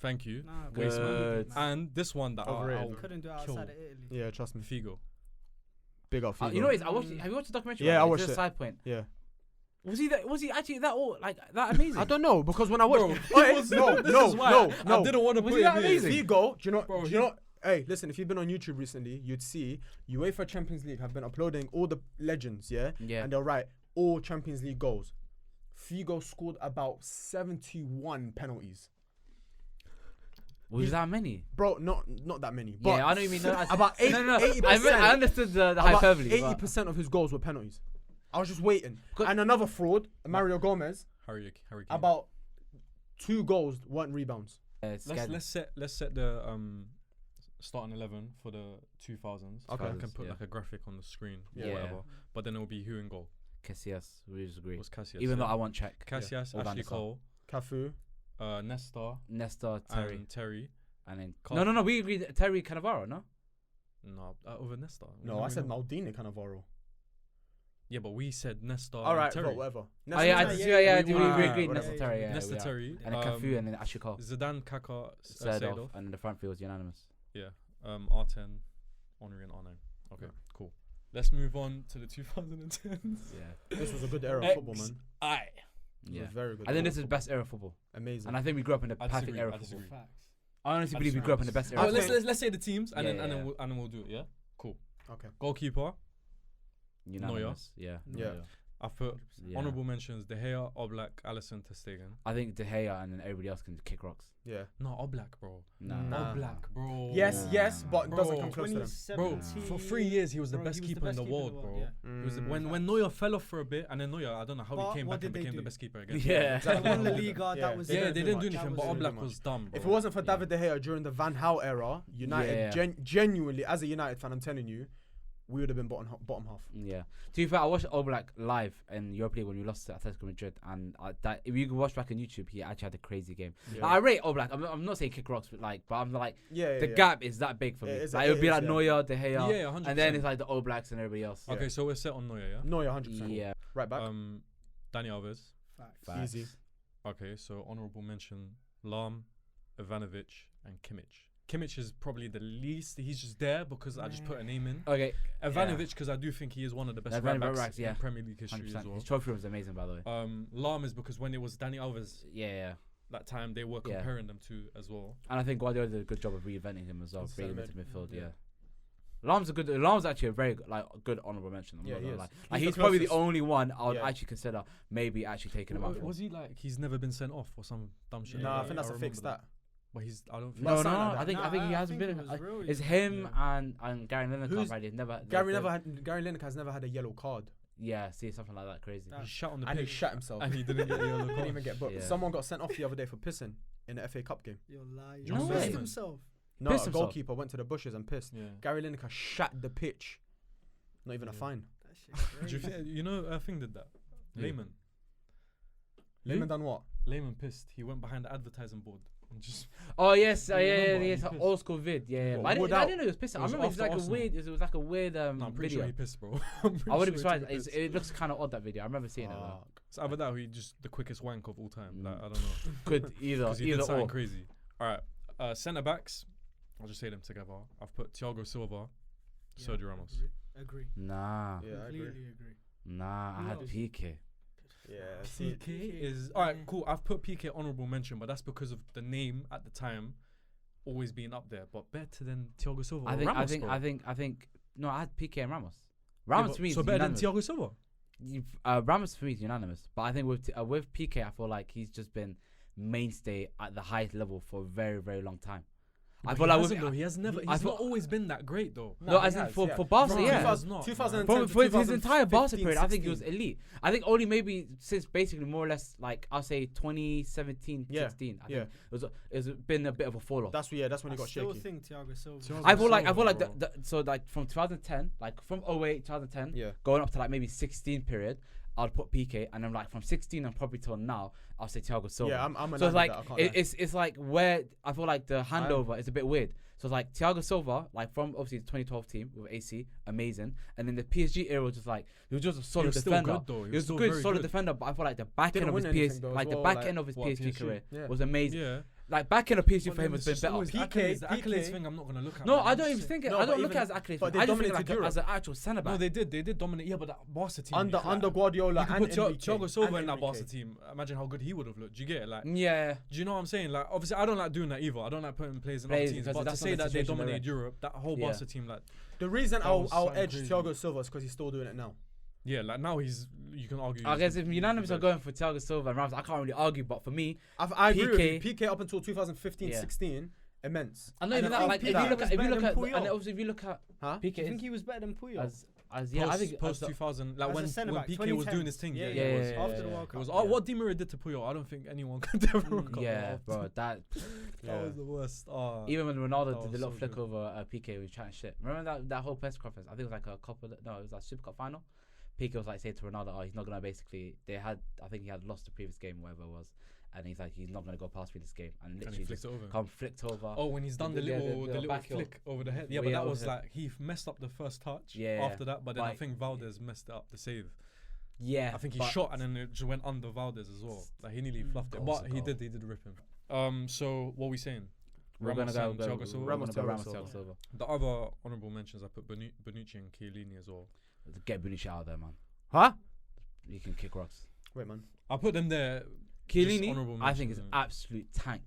Thank you. Nah, Good. Griezmann, man. And this one that Overrated. I'll Couldn't do it kill. outside of Italy. Yeah, trust me. Figo. Big up. Figo. You know what? Have you watched the documentary? Yeah, about I it? watched Just a it. side point. Yeah. Was he actually that all like that amazing? I don't know because when I watched, Bro, Oi, he was- no, this no, is why no, I no. didn't want to Was put he that him here. amazing? Figo, do you know? Bro, do you know? Hey, listen. If you've been on YouTube recently, you'd see UEFA Champions League have been uploading all the legends, yeah, Yeah. and they'll write all Champions League goals. Figo scored about 71 penalties. Was that many? Bro, not that many. But Yeah, I know you mean. No, about 80%. I understood the about hyperbole. 80% of his goals were penalties. I was just waiting. Good. And another fraud, Mario Gomez, Harry Kane. about 2 goals weren't rebounds. It's let's set the starting 11 for the 2000s. Okay. I can put Yeah. like a graphic on the screen Yeah. or whatever. But then it will be who in goal. Casillas, we disagree. Was Cassius. Even though yeah. I want check. Cassius, Or Van Ashley der Sar. Cole, Cafu. Nesta, Nesta, Terry, and Terry. and then Carl- no. We agreed that Terry Cannavaro, no? No, over Nesta. No, I said Maldini Cannavaro. Yeah, but we said Nesta. All right, Terry. but whatever. Oh yeah, Terry. we agreed. whatever. Nesta Terry, yeah. Nesta we are. Terry. And then Cafu and then Ashiko. Zidane, Kaka, Seedorf, and then the front field was unanimous. Yeah. R10, Henry and R9. Okay, cool. Let's move on to the 2010s. Yeah. This was a good era of football, man. It Yeah. was very good. I think era this of is the best era of football. Amazing. And I think we grew up in the I perfect disagree, era I of football. disagree. Facts. I honestly believe we grew up in the best era. I of think- football. Let's say the teams and Yeah, then yeah. and then we'll do it. Yeah. Cool. Okay. Goalkeeper. Unanimous. Yeah. Yeah. I've put Yeah. honourable mentions: De Gea, Oblak, Alisson, Ter Stegen. I think De Gea and then everybody else can kick rocks. Yeah. No, Oblak, bro. Nah. Oblak, bro. Yes, yes, but Bro, doesn't come close to them. 2017. Bro, for 3 years he was the Bro, best he was keeper in the world, bro. yeah. He was when Neuer fell off for a bit, and then Neuer, I don't know how But he came what back and did they became the do? best keeper again. Yeah. They won the Yeah. Liga. Yeah. That was Yeah, it. they didn't do much. anything, That but was Oblak really was dumb, bro. If it wasn't for Yeah. David De Gea during the Van Gaal era, United Yeah. genuinely, as a United fan, I'm telling you, we would have been bottom half. Yeah. To be fair, I watched Oblak live in Europa League when we lost to Atletico Madrid, and that if you can watch back on YouTube, he actually had a crazy game. Yeah. Like, I rate Oblak. I'm not saying kick rocks, but I'm like Yeah, the gap is that big for me. Yeah, it's- Like it would be it like is, Neuer, De Gea, Yeah, 100%. and then it's like the Oblaks and everybody else. Yeah. Okay, so we're set on Neuer, yeah? No, you're 100%. Yeah. Right back. Dani Alves. Facts. Facts. Easy. Okay, so honourable mention: Lahm, Ivanovic, and Kimmich. Kimmich is probably the least. He's just there because I just put a name in. Okay. Ivanovic, because I do think he is one of the best Ivanovic right backs right-backs, yeah. in Premier League history 100%. as well. His trophy room was amazing, by the way. Lahm is because when it was Dani Alves Yeah. that time, they were Yeah. comparing them to as well. And I think Guardiola did a good job of reinventing him as well, It's bringing him so into midfield. yeah. Yeah. Lahm's actually a very good honourable mention. I'm Yeah, not he gonna is. lie. He's Like, the he's probably the closest. only one I would Yeah. actually consider maybe actually taking him out. for. Was he like he's never been sent off or some dumb shit? Nah, like I that? think that's a remember fake that. stat. But he's I don't think No, something no, like that. I think he hasn't been. it was real, It's yeah. him Yeah. and Gary Lineker. Who's- Right? Never. Gary Lineker has never had a yellow card, Yeah, see something like that crazy. That- he shot on the and he pitch shat himself. and he didn't get the yellow Didn't card. even get booked. Yeah. Someone got sent off the other day for pissing in the FA Cup game. You're lying. No He way. pissed himself. No, Pissed a himself? goalkeeper went to the bushes and pissed. Yeah. Gary Lineker shat the pitch. Not even a Yeah. fine. That shit's Do you, crazy. you know a thing did that? Who? Lehman. Lehman done what? Lehman pissed. He went behind the advertising board and just Oh yes, You remember? yes, He pissed. old school vid. Yeah. What, But I Wood didn't out? know he was pissing. It I was remember it was after like a Arsenal. weird. It was like a weird no, I'm pretty video. sure he pissed, bro. I'm pretty I wouldn't sure be he surprised. took a piss. It looks kind of odd, that video. I remember seeing it. Though. It's either that or he just the quickest wank of all time. Like I don't know. Could either Because he did either something or. crazy. All right, centre backs. I'll just say them together. I've put Thiago Silva, Yeah, Sergio Ramos. Agree. Nah, Yeah, I agree. Completely agree. nah. I Who had else? PK. Yeah. See, PK is all right. Cool. I've put PK honourable mention, but that's because of the name at the time always being up there. But better than Thiago Silva. I or think. Ramos, bro. I think. No, I had PK and Ramos. Yeah, Ramos but- for me so is better unanimous. than Thiago Silva. Ramos for me is unanimous. But I think with PK, I feel like he's just been mainstay at the highest level for a very, very long time. I feel like with, he has never. I He's feel- not always been that great though. No, as in for Barca, From yeah. 2000 2010 For, to for his entire Barca 2015, period, I think he was 16. elite. I think only maybe since basically more or less like I'll say 2017, Yeah, 16. I yeah. think it's been a bit of a fall off. That's when he I got still shaky. think Thiago Silva. Thiago I feel like Silva, so like from 2010, like from 08 2010, Yeah. going up to like maybe 16 period, I'd put PK, and then like from 16 and probably till now, I'll say Thiago Silva. Yeah, I'm so aligned it's like with that, I can't lie. it's like where I feel like the handover is a bit weird. So it's like Thiago Silva, like from obviously the 2012 team with AC, amazing, and then the PSG era was just like he was just a solid was still defender. good, though. He He was was still good, very solid good. defender, but I feel like the back Didn't end of his win anything PSG, though as like the well, back like, end of his what, PSG PSG? career Yeah. was amazing. Yeah. Like back end of PSG for Well, him it's has been just better. always PK the accolades thing I'm not gonna look at. No, man. I I'm don't just even saying- think it. No, I but don't look even- at it as accolades. but they I just think dominated like Europe. as an actual centre back. No, they did dominate. Yeah, but that Barca team. Under you could, like, Guardiola you could and put Enrique. Thiago Silva and in that Enrique. Barca team. Imagine how good he would have looked. Do you get it? Like, Yeah. do you know what I'm saying? Like, obviously, I don't like doing that either. I don't like putting players in other Players teams. because But to that's say not the that they situation they're dominated in. Europe, that whole Yeah. Barca team, like, The reason That I'll was something edge crazy. Thiago Silva is because he's still doing it now. yeah, like now you can argue. I he's guess the- if the unanimous are best. going for Thiago Silva and Ramos, I can't really argue. But for me, I agree with PK you. PK up until 2015, Yeah. 16, immense. I know And even then that. Like after if that- you look at, Puyol. and obviously if you look at Huh? Do you PK think he was better than Puyol? as yeah, I think Post as 2000, like as a when centre-back, PK was doing his 2010s. thing. Yeah, Yeah, yeah, it was. yeah, After the yeah. World It Cup. was Yeah. what Di Maria did to Puyol. I don't think anyone could ever recover. yeah, after. bro. That Yeah. was the worst. even when Ronaldo that did the was little so flick good. over PK, he was chatting shit. Remember that whole press conference? I think it was like a couple. No, it was like Super Cup final. Piqué was like saying to Ronaldo, "Oh, he's not gonna basically." I think he had lost the previous game, whatever it was, and he's like, "He's not gonna go past me this game," and And literally he just flicked it over. come flicked over. Oh, when he's done the little back heel. flick over the head. Yeah, Way but that over was head. like he messed up the first touch. Yeah, After that, but then I Like- think Valdez messed up the save. Yeah, I think he but shot and then it just went under Valdez as well. Like he nearly fluffed it, Goal's but a he goal. did rip him. So what are we saying? we're gonna go. and Thiago Silva. We're gonna go Thiago Ramos, Silva. Thiago Silva. The other honourable mentions I put Bonucci and Chiellini as well. Get Bonucci out of there, man. Huh? He can kick rocks. Wait, man. I put them there. Chiellini, honourable I think, is mentions, absolute tank.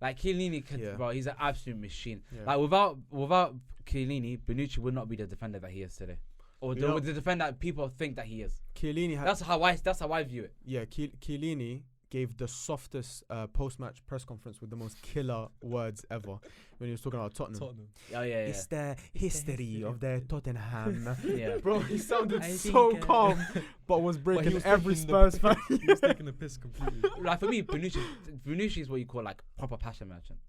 Like Chiellini, Yeah. bro, he's an absolute machine. Yeah. Like without Chiellini, Bonucci would not be the defender that he is today, or You know- the defender that people think that he is. Chiellini had. That's how I view it. Yeah, Chiellini gave the softest post-match press conference with the most killer words ever when he was talking about Tottenham. Tottenham. Oh yeah, It's the history of the Tottenham. yeah. Bro, he sounded I so think, calm, but was But breaking he was every taking the Spurs fan. He was taking the piss completely. Like for me, Bonucci is what you call like proper passion merchant.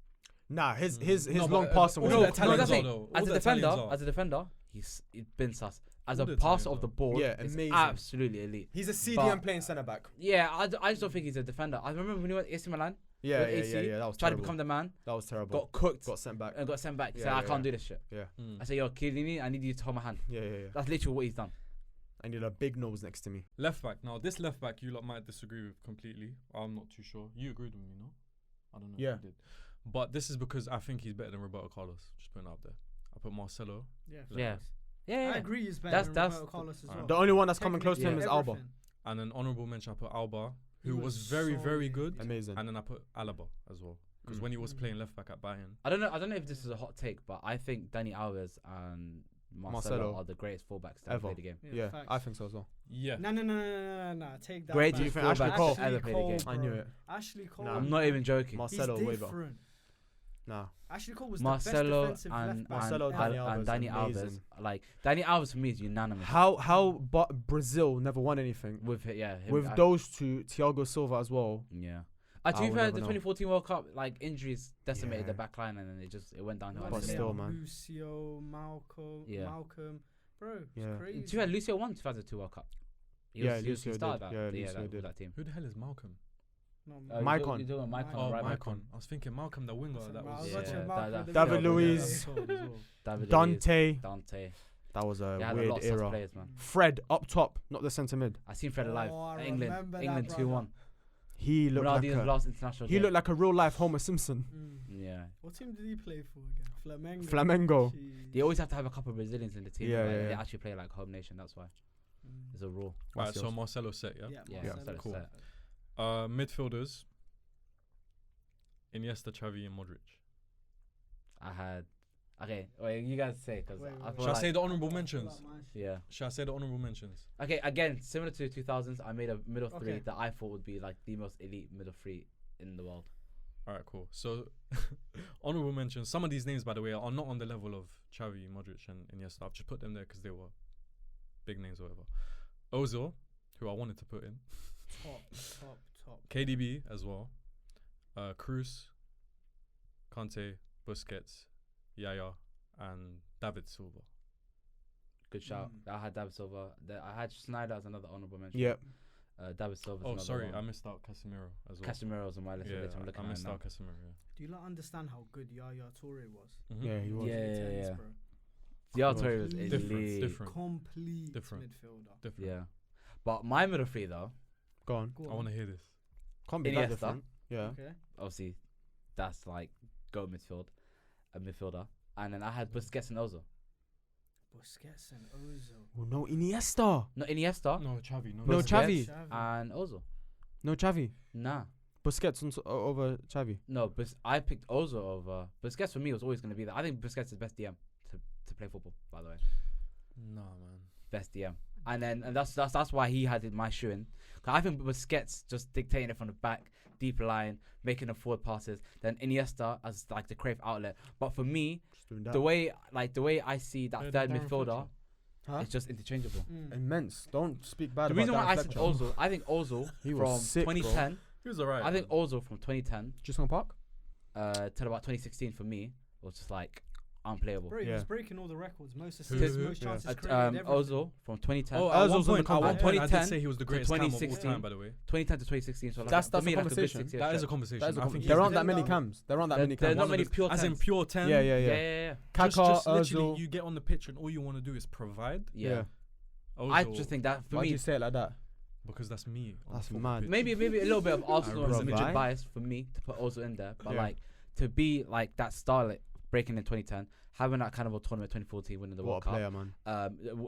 Nah, his No, long but, passing all was the No, Italians that's are it. though. As All a the defender, Italians are. he's been sus. As All a the passer Italians of the are. ball, Yeah, it's amazing. absolutely elite. He's a CDM But- playing centre back. Yeah, I just don't think he's a defender. I remember when he went to AC Milan, Yeah, with AC, That was tried to terrible. become the man, That was terrible. got cooked, Got sent back. and got sent back. He Yeah, said, I yeah, can't yeah. do this shit. Yeah, I said, yo, Chiellini, I need you to hold my hand. yeah. That's literally what he's done. I need a big nose next to me. Left back. Now this left back you lot might disagree with completely. I'm not too sure. You agreed with me, no? I don't know. Yeah. If you did. But this is because I think he's better than Roberto Carlos. Just putting it out there. I put Marcelo. Yeah. Yeah. facts. Yeah, I agree. He's better That's- than that's- Roberto Carlos as Alright. well. The only one that's coming close to him Yeah. is Alba. Everything. And an honourable mention I put Alba, He who was very, very solid. good. Amazing. And then I put Alaba as well. Because Mm. when he was Mm. playing left back at Bayern. I don't know if this is a hot take, but I think Dani Alves and Marcelo Marcelo. are the greatest fullbacks to Ever. ever play the game. Yeah, facts. I think so as well. Yeah. No. Take that. Great back. Do you think Ashley fullbacks Cole- to ever play the game. I knew it. Ashley Cole. Nah. I'm not even joking. Marcelo He's way better. different. Nah. Ashley Cole was Marcelo the best defensive and left back. Marcelo, and Dani Alves, Dani Alves, amazing. like Dani Alves for me is unanimous. How but Brazil never won anything. With it, yeah. him- With I- those two, Thiago Silva as well. Yeah. I To be will fair, never the know. 2014 World Cup, like injuries decimated Yeah. the back line, and then it went downhill. But after that. still, man. Lucio, Yeah. Malcolm, bro, it's Yeah. crazy. To be fair, Lucio won 2002 World Cup. He Lucio started did. that. Yeah, Yeah, Lucio with did. that team. Who the hell is Malcolm? No, Maicon. You're talking about Maicon, Oh, right? Maicon. I was thinking Malcolm the winger. That I was. was Yeah, watching that- Malcolm that- the David Middle, Luiz. yeah, as well. David Luiz, Dante. Dante. That was a They had a lot weird of sus era. players, man. Fred up top, not the centre mid. I seen Fred alive. Oh, I England, remember that, England brother. 2-1. He looked like Ronaldinho's a, last international. he game. looked like a real life Homer Simpson. Yeah. What team did he play for again? Flamengo. Flamengo. Jeez. They always have to have a couple of Brazilians in the team. Yeah, like, yeah, They yeah. actually play like home nation. That's why Mm. it's a rule. Alright, What's so yours? Marcelo set, yeah? Yeah, Yeah, Marcelo cool. set. Midfielders. Iniesta, Xavi, and Modric. I had. Okay, wait, you guys say because Wait, I wait, feel Shall I like, say the honourable mentions? yeah. Shall I say the honourable mentions? Okay, again, similar to 2000s, I made a middle three Okay. that I thought would be like the most elite middle three in the world. Alright, cool. So, honourable mentions. Some of these names, by the way, are not on the level of Xavi, Modric, and Iniesta. I've just put them there because they were big names or whatever. Ozil, who I wanted to put in. Top. KDB as well. Cruz, Kante, Busquets, Yaya, and David Silva. Good shout. I had David Silva. I had Snyder as another honorable mention. Yep. David Silva. Oh, sorry, I missed out Casemiro as well. Casemiro's on my list. Yeah, I'm looking I at missed now. out Casemiro. Yeah. Do you not understand how good Yaya Toure was? Mhm. Yeah, he was. Yeah, yeah, 2010's, yeah. bro. Yeah, Torre was Different, elite. different. Complete Different. midfielder. Different. Yeah, but my middle three though, Go on. Go I on. want to hear this. Can't be that Iniesta. different. Yeah. Okay. obviously, that's like go midfielder, and then I had Busquets and Ozil. Busquets and Ozil. Well, no Iniesta. No Iniesta No, Xavi. No Busquets. Xavi. and Ozil. No Xavi. Nah, Busquets over Xavi. no, I picked Ozil over Busquets. For me, was always going to be that. I think Busquets is the best DM to play football. By the way, Nah, man. best DM. And that's why he had my shoe in. 'Cause I think Busquets just dictating it from the back, deep line, making the forward passes. Then Iniesta as like the creative outlet. But for me, Just doing that. the way I see that Better third than Darren midfielder, Huh? it's just interchangeable. Immense. Don't speak bad The about reason why I Darren said Fletcher. Ozil, I think Ozil He was from sick, bro. 2010, He was alright. I think Ozil from 2010 Just on Park. till about 2016 for me was just like unplayable. Bro, he Yeah. was breaking all the records. Most Who? assists, Who? most chances At, created. everything. Ozil from 2010. Oh, Ozil's on the at one cover. point I did 2010 say he was the to greatest cam of all 2016. time, by the way. 2010 to 2016. So like, That's for a me, like, good conversation. 6 year That is a stretch. conversation. That is a I think there he's aren't that the- many cams. There aren't that many They're cams. not one many of the- pure as in 10s. pure 10. Yeah, yeah, Yeah, yeah. yeah, yeah. Kaka, Just literally, Ozil. you get on the pitch and all you want to do is provide. Yeah. Yeah. I Ozil, just think that for Why do me, you say it like that? because that's me. on the That's football mad. pitch. maybe a little bit of Arsenal and Brother. Madrid bias for me to put Ozil in there, but Yeah. like to be like that star, like breaking in 2010, having that kind of a tournament 2014, winning the What World a Cup. player, man.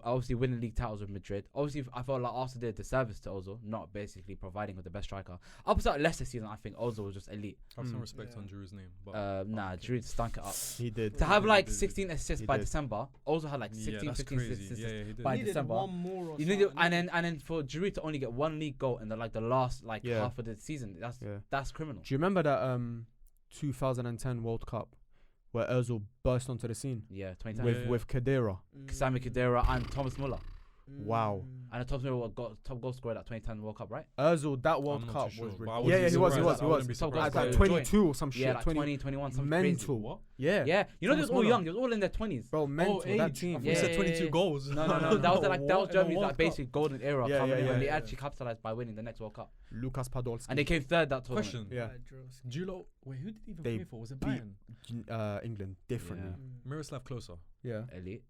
Obviously winning league titles with Madrid. Obviously, I felt like Arsenal did a disservice to Ozil, not basically providing with the best striker. Up until Leicester season, I think Ozil was just elite. Have some Mm. respect Yeah. on Drew's name. But Nah, Giroud stunk it up. He did. To have He like did. 16 assists He by did. December, Ozil had like 16, yeah, that's 15 crazy. assists. Yeah, yeah, he did. by Needed December. one more or You need to, something. and then for Giroud to only get one league goal in the last Yeah. half of the season, Yeah. that's criminal. Do you remember that 2010 World Cup where Ozil burst onto the scene Yeah, 2010. with Yeah. with Khedira? Sami Khedira and Thomas Muller. Wow. And Thomas Muller got top goal scorer at 2010 World Cup, right? Ozil, that I'm World not Cup too sure, was but I ridiculous. wouldn't Yeah, be he was. surprised. I wouldn't be Top goal surprised. scorer. Like Joint. 22 or some shit. Yeah, like 20. 20, 21, something Mental. crazy. What? Yeah. Yeah, you know, they Thomas was all Muller. young. They was all in their 20s. Bro, mental. that age. team. I thought Yeah, you said yeah, 22 yeah. goals. No, that was like What? In a Germany's World like basically golden era Yeah, coming yeah, in when yeah, they yeah. actually capitalized by winning the next World Cup, Lucas Podolski. and they came third that tournament. Question. Yeah. Do you know? Wait, who did he even They play for? Was it beat- Bayern? England differently. Miroslav Klose. Yeah. Elite.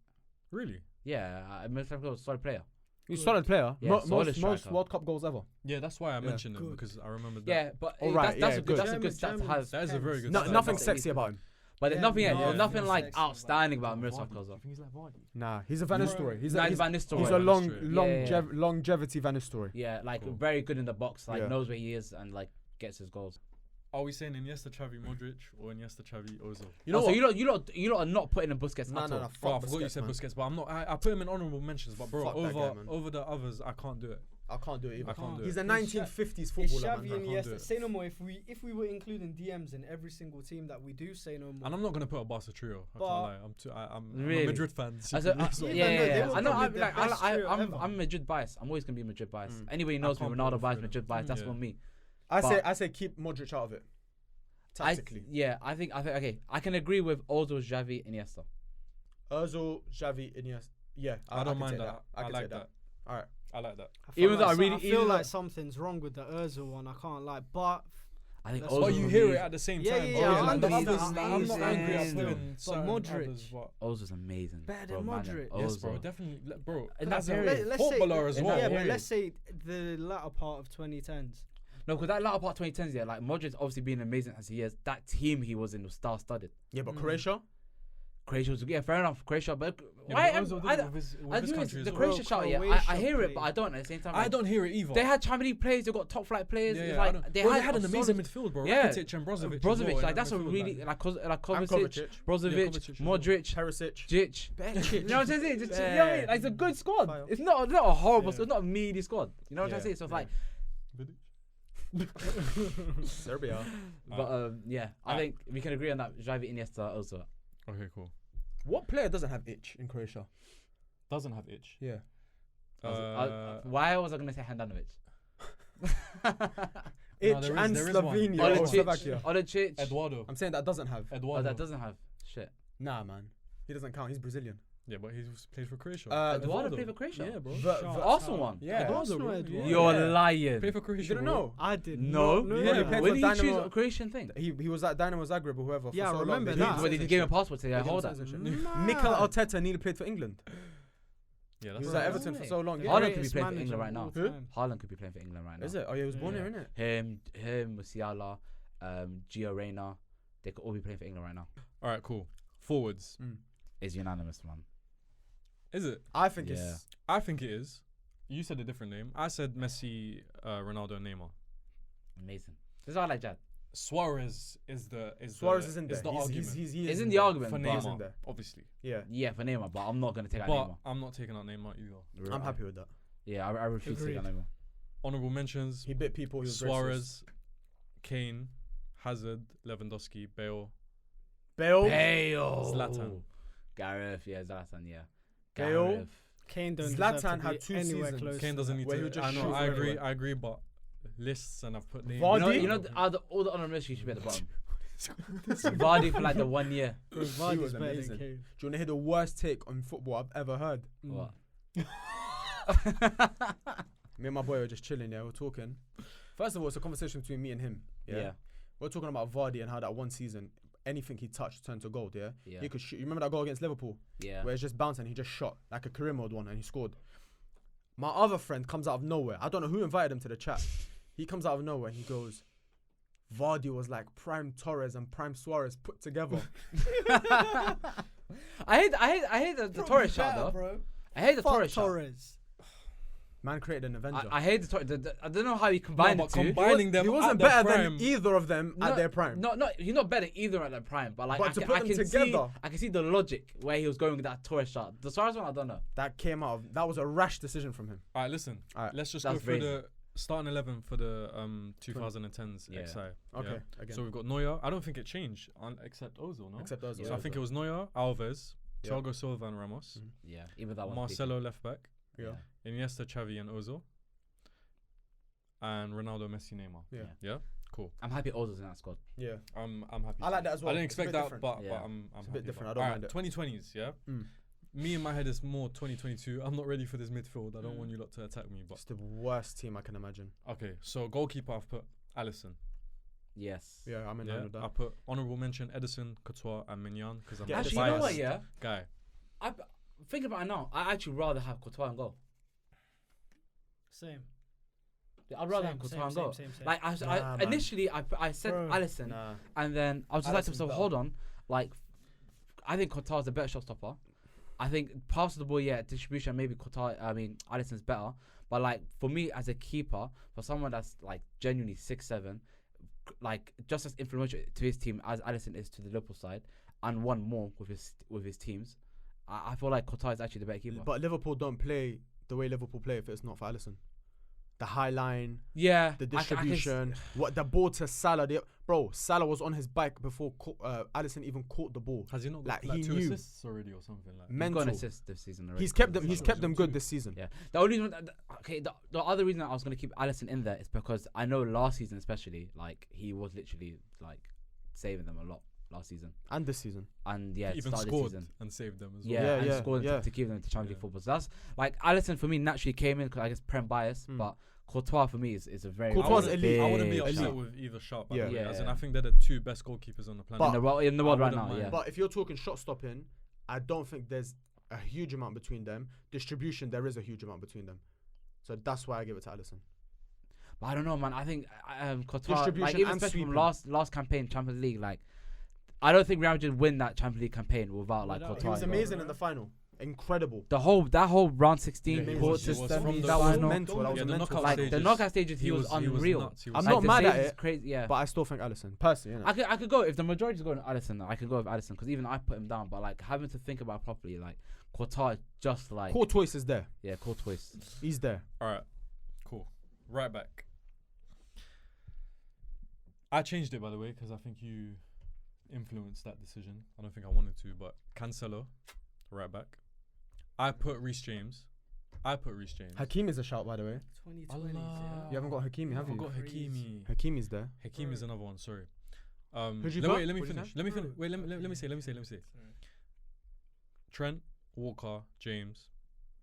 Really? Yeah, Miroslav Klose, solid player. He's a Good. solid player. Yeah, solid Most striker. World Cup goals ever. Yeah, that's why I mentioned him Good. because I remember that. Yeah, but All right, that's yeah, a good. good, that's a good stat to German- have. That is a very good No, stat. nothing That's sexy elite. about him. But there's Yeah, nothing, no, nothing no like sexy about outstanding about Miroslav Klose. Nah, he's a Van Nistelrooy. He's a Van Nistelrooy. he's a Van long Nistelrooy. Yeah. longevity Van Nistelrooy. Yeah, like Cool. very good in the box, like Yeah. knows where he is and like gets his goals. Are we saying Iniesta, Xavi, Modric, or Iniesta, Xavi, Ozil? You know so what? you lot are not putting in Busquets No, at no, all. no. Bro, I Fuck forgot you Busquets, said man. Busquets, but I'm not. I put him in honorable mentions, but bro, Fuck that guy, man. over the others, I can't do it. I can't do it either. I can't do He's it. a 1950s It's footballer, Xavi man. and can't do Iniesta. it. Say no more. If we were including DMs in every single team that we do, say no more. And I'm not gonna put a Barca trio. I But- can't lie. I'm Really? a Madrid fan. As a, secretly, so- Even yeah, though yeah, they yeah. were I know. probably I'm the like, best trio ever. I'm Madrid biased. I'm always gonna be Madrid biased. Mm. Anybody I knows me, can't Ronaldo put biased, them. Madrid biased. That's Yeah. on me. I But- say keep Modric out of it. Tactically. I think okay. I can agree with Ozil, Xavi, Iniesta. Ozil, Xavi, Iniesta. Yeah, I don't can mind take that. I I can like take that. All right. I like that. Even though I I really- feel even like though- something's wrong with the Ozil one. I can't lie, but I think That's Ozil. what But you for hear me- it at the same Yeah, time. yeah, Oh, yeah, like I the understand. others, like, I'm not angry at Amazing. putting But certain Modric- others, but Ozil's amazing. Better bro, than man, Modric. yes, bro, Ozil. definitely, bro. In that As a period. Let's say- footballer as in well. that yeah, but period. let's say the latter part of 2010s. No, because that latter part 2010s, yeah, like Modric obviously being amazing as he is. That team he was in was star-studded. Yeah, but Mm. Croatia. Croatia was fair enough. Croatia, but Yeah, why? but Ozil did I it don't. with his I do country the as well. Croatia shout, yeah. I Croatia hear it, played. but I don't at the same time. I like, don't hear it either. They had Champions League players. They got top flight players. Yeah, It's yeah, I like don't- they well, had they had an a amazing solid- midfield, bro. Yeah. Rakitic and Brozovic. Brozovic, like in that's a midfield, really man. like And Kovacic, Kovacic. Brozovic, Kovacic as well. Modric, Perisic. Jic. You know what I'm saying? Just, you know what I mean? Like, it's a good squad. Fire. It's not a horrible. Yeah. It's not a meaty squad. You know what I'm Yeah, saying? So it's yeah. like, Serbia. but yeah, I think we can agree on that. Xavi, Iniesta, also. Okay, cool. What player doesn't have itch in Croatia? Doesn't have itch. Yeah. Why was I gonna say Handanovic? Itch there is- and there is one. Slovenia Olecic. or Slovakia. Olecic. Eduardo. I'm saying that doesn't have. Oh, Eduardo. that doesn't have shit. Nah, man. He doesn't count. He's Brazilian. Yeah, but he plays for Croatia. Eduardo played for Croatia. Yeah, bro. Arsenal one. Yeah. Eduardo, Arsenal, bro. Eduardo. Yeah. You're Yeah. lying. Play for Croatia. You didn't bro. know? I did No. not know Yeah. He that. played When for did you choose Dynamo. a Croatian thing? He was at Dynamo Zagreb or whoever. Yeah, I for so remember long. that. But they gave him a passport to say, They gave him hold that. citizenship. Mikel Arteta nearly played for England. Yeah, He that's was Bro, at no Everton for way. so long. The Yeah. Haaland could be greatest playing for manager England right of now. all Who? time. Haaland could be playing for England right now. Is it? Oh yeah, he was born Yeah. here, innit? Him, Musiala, Gio Reyna, they could all be playing for England right now. All right, cool. Forwards. It's unanimous, man. Is it? I think Yeah. it's. I think it is. You said a different name. I said Messi, Ronaldo, and Neymar. Amazing. This is why I like Jad. Suarez is Suarez is in there. the argument. He Is is in the argument, for but- He's in Neymar, there. obviously. Yeah. Yeah, for Neymar, but I'm not gonna take out But Neymar. I'm not taking out Neymar either. I'm happy with that. Yeah, I refuse to take out Agreed. Neymar. Honorable mentions: He bit people. He was racist. Suarez, Kane, Hazard, Lewandowski, Bale. Bale. Bale. Zlatan. Gareth, yeah, Zlatan, yeah. Bale. Gareth. Kane don't Zlatan deserve to had be 2 anywhere seasons. close Kane to doesn't that. need Where to. he'll just I know. shoot I agree. everywhere. I agree. But lists and I've put names. Vardy? You know all the honorable mentions you should be at the bottom. Vardy for like the 1 year. Bro, was Vardy's better amazing. than Kane. Do you want to hear the worst take on football I've ever heard? What? Me and my boy were just chilling, yeah, we're talking. First of all, it's a conversation between me and him. Yeah. We're talking about Vardy and how that one season, anything he touched turned to gold, yeah? Yeah. He could shoot. You remember that goal against Liverpool? Yeah. Where it's just bouncing, he just shot like a career mode one and he scored. My other friend comes out of nowhere. I don't know who invited him to the chat. He comes out of nowhere and he goes, Vardy was like prime Torres and prime Suarez put together. I hate the Torres shot though. Bro. I hate the Fuck Torres shot. Torres. Man created an Avenger. I hate the Torres. I don't know how he combined No, the but two. combining them He at wasn't their better prime. than either of them at their prime. No, he's not better either at their prime. But like, But to put them together. I can see the logic where he was going with that Torres shot. The Suarez one, I don't know. That came out of, that was a rash decision from him. All right, listen. All right. Let's just That's go through crazy. the starting 11 for the 2010's Yeah. XI. Okay, yeah? again. So we've got Neuer. I don't think it changed except Ozil, no? Except those. Yeah. So I think it was Neuer, Alves, Yeah. Thiago Silva and Ramos, Yeah, even that one. Marcelo left back, Yeah. Iniesta, Xavi and Ozil, and Ronaldo, Messi, Neymar. Yeah. Yeah, cool. I'm happy Ozil's in that squad. Yeah. I'm happy. I like that as well. I didn't It's a expect bit that, different. but Yeah. I'm It's a happy bit different. about I don't mind it. 2020's, yeah. Mm. Me in my head is more 2022. I'm not ready for this midfield. I don't want you lot to attack me, but It's the worst team I can imagine. okay. So goalkeeper, I've put Alisson. Yes. Yeah, I'm in Yeah, line with I that. put honourable mention Edison, Courtois, and Mignon because I'm Yeah, a Actually, you know what? biased Yeah, guy. I think about it now. I actually rather have Courtois and go. Same. I'd rather have Courtois and go. Same. Like Nah, man. initially, I said Bro. Alisson, Nah. and then I was just like to Alisson's myself, better. hold on. Like, I think Courtois is a better shot stopper. I think pass of the ball, yeah, distribution, maybe Alisson's better. But like for me as a keeper, for someone that's like genuinely 6'7", like just as influential to his team as Alisson is to the Liverpool side, and won more with his teams, I feel like Courtois is actually the better keeper. But Liverpool don't play the way Liverpool play if it's not for Alisson. The high line, yeah, the I can distribution, what the ball to Salah. Bro, Salah was on his bike before Alisson even caught the ball. Has he not Like, got like he 2 knew. assists already or something like? He's Mental. got an assist this season already. He's kept them. He's Salah's kept them on good two. this season. Yeah. The only reason, the other reason I was gonna keep Alisson in there is because I know last season especially, like he was literally like saving them a lot last season, And this season. and yeah, He even start of scored this season. and saved them as Yeah, well. Yeah, and yeah, scored yeah. to keep them to Champions League Yeah. football. So that's like Alisson for me naturally came in because I guess prem bias, Mm. but Courtois for me is a very Courtois very elite. I wouldn't be big upset shout. with either shot. By Yeah. the way, as in Yeah. I think they're the 2 best goalkeepers on the planet. But- in the world I right wouldn't now. mind. Yeah, But if you're talking shot stopping, I don't think there's a huge amount between them. Distribution, there is a huge amount between them. So that's why I give it to Alisson. but I don't know, man. I think Courtois, like Distribution even and especially from sweeping. last campaign Champions League, like I don't think Real Madrid win that Champions League campaign without like Without- Courtois. He was as well. amazing in the final. Incredible. That whole round 16 Yeah, he port was- he was system, from the that was final. mental. That was Yeah, a the mental. knockout like stages. the knockout stages. He was unreal. nuts. He I'm was not the mad at saves is it, Crazy, yeah. But I still think Alisson. Personally, innit? I could go if the majority is going to Alisson. I could go with Alisson because even I put him down. But like having to think about it properly, like Courtois, just like Courtois is there. yeah, Courtois. He's there. All right, cool. Right back. I changed it by the way because I think you influenced that decision. I don't think I wanted to, but Cancelo, right back. I put Reece James. Hakim is a shout, by the way. 2020's, Allah. You haven't got Hakimi, have I you? forgot Hakimi. Hakimi's there. Hakimi is another one. Sorry. Who'd you let, put? wait, let me What'd you finish. say? Let me finish. Bro. Wait, let me say. Trent, Walker, James.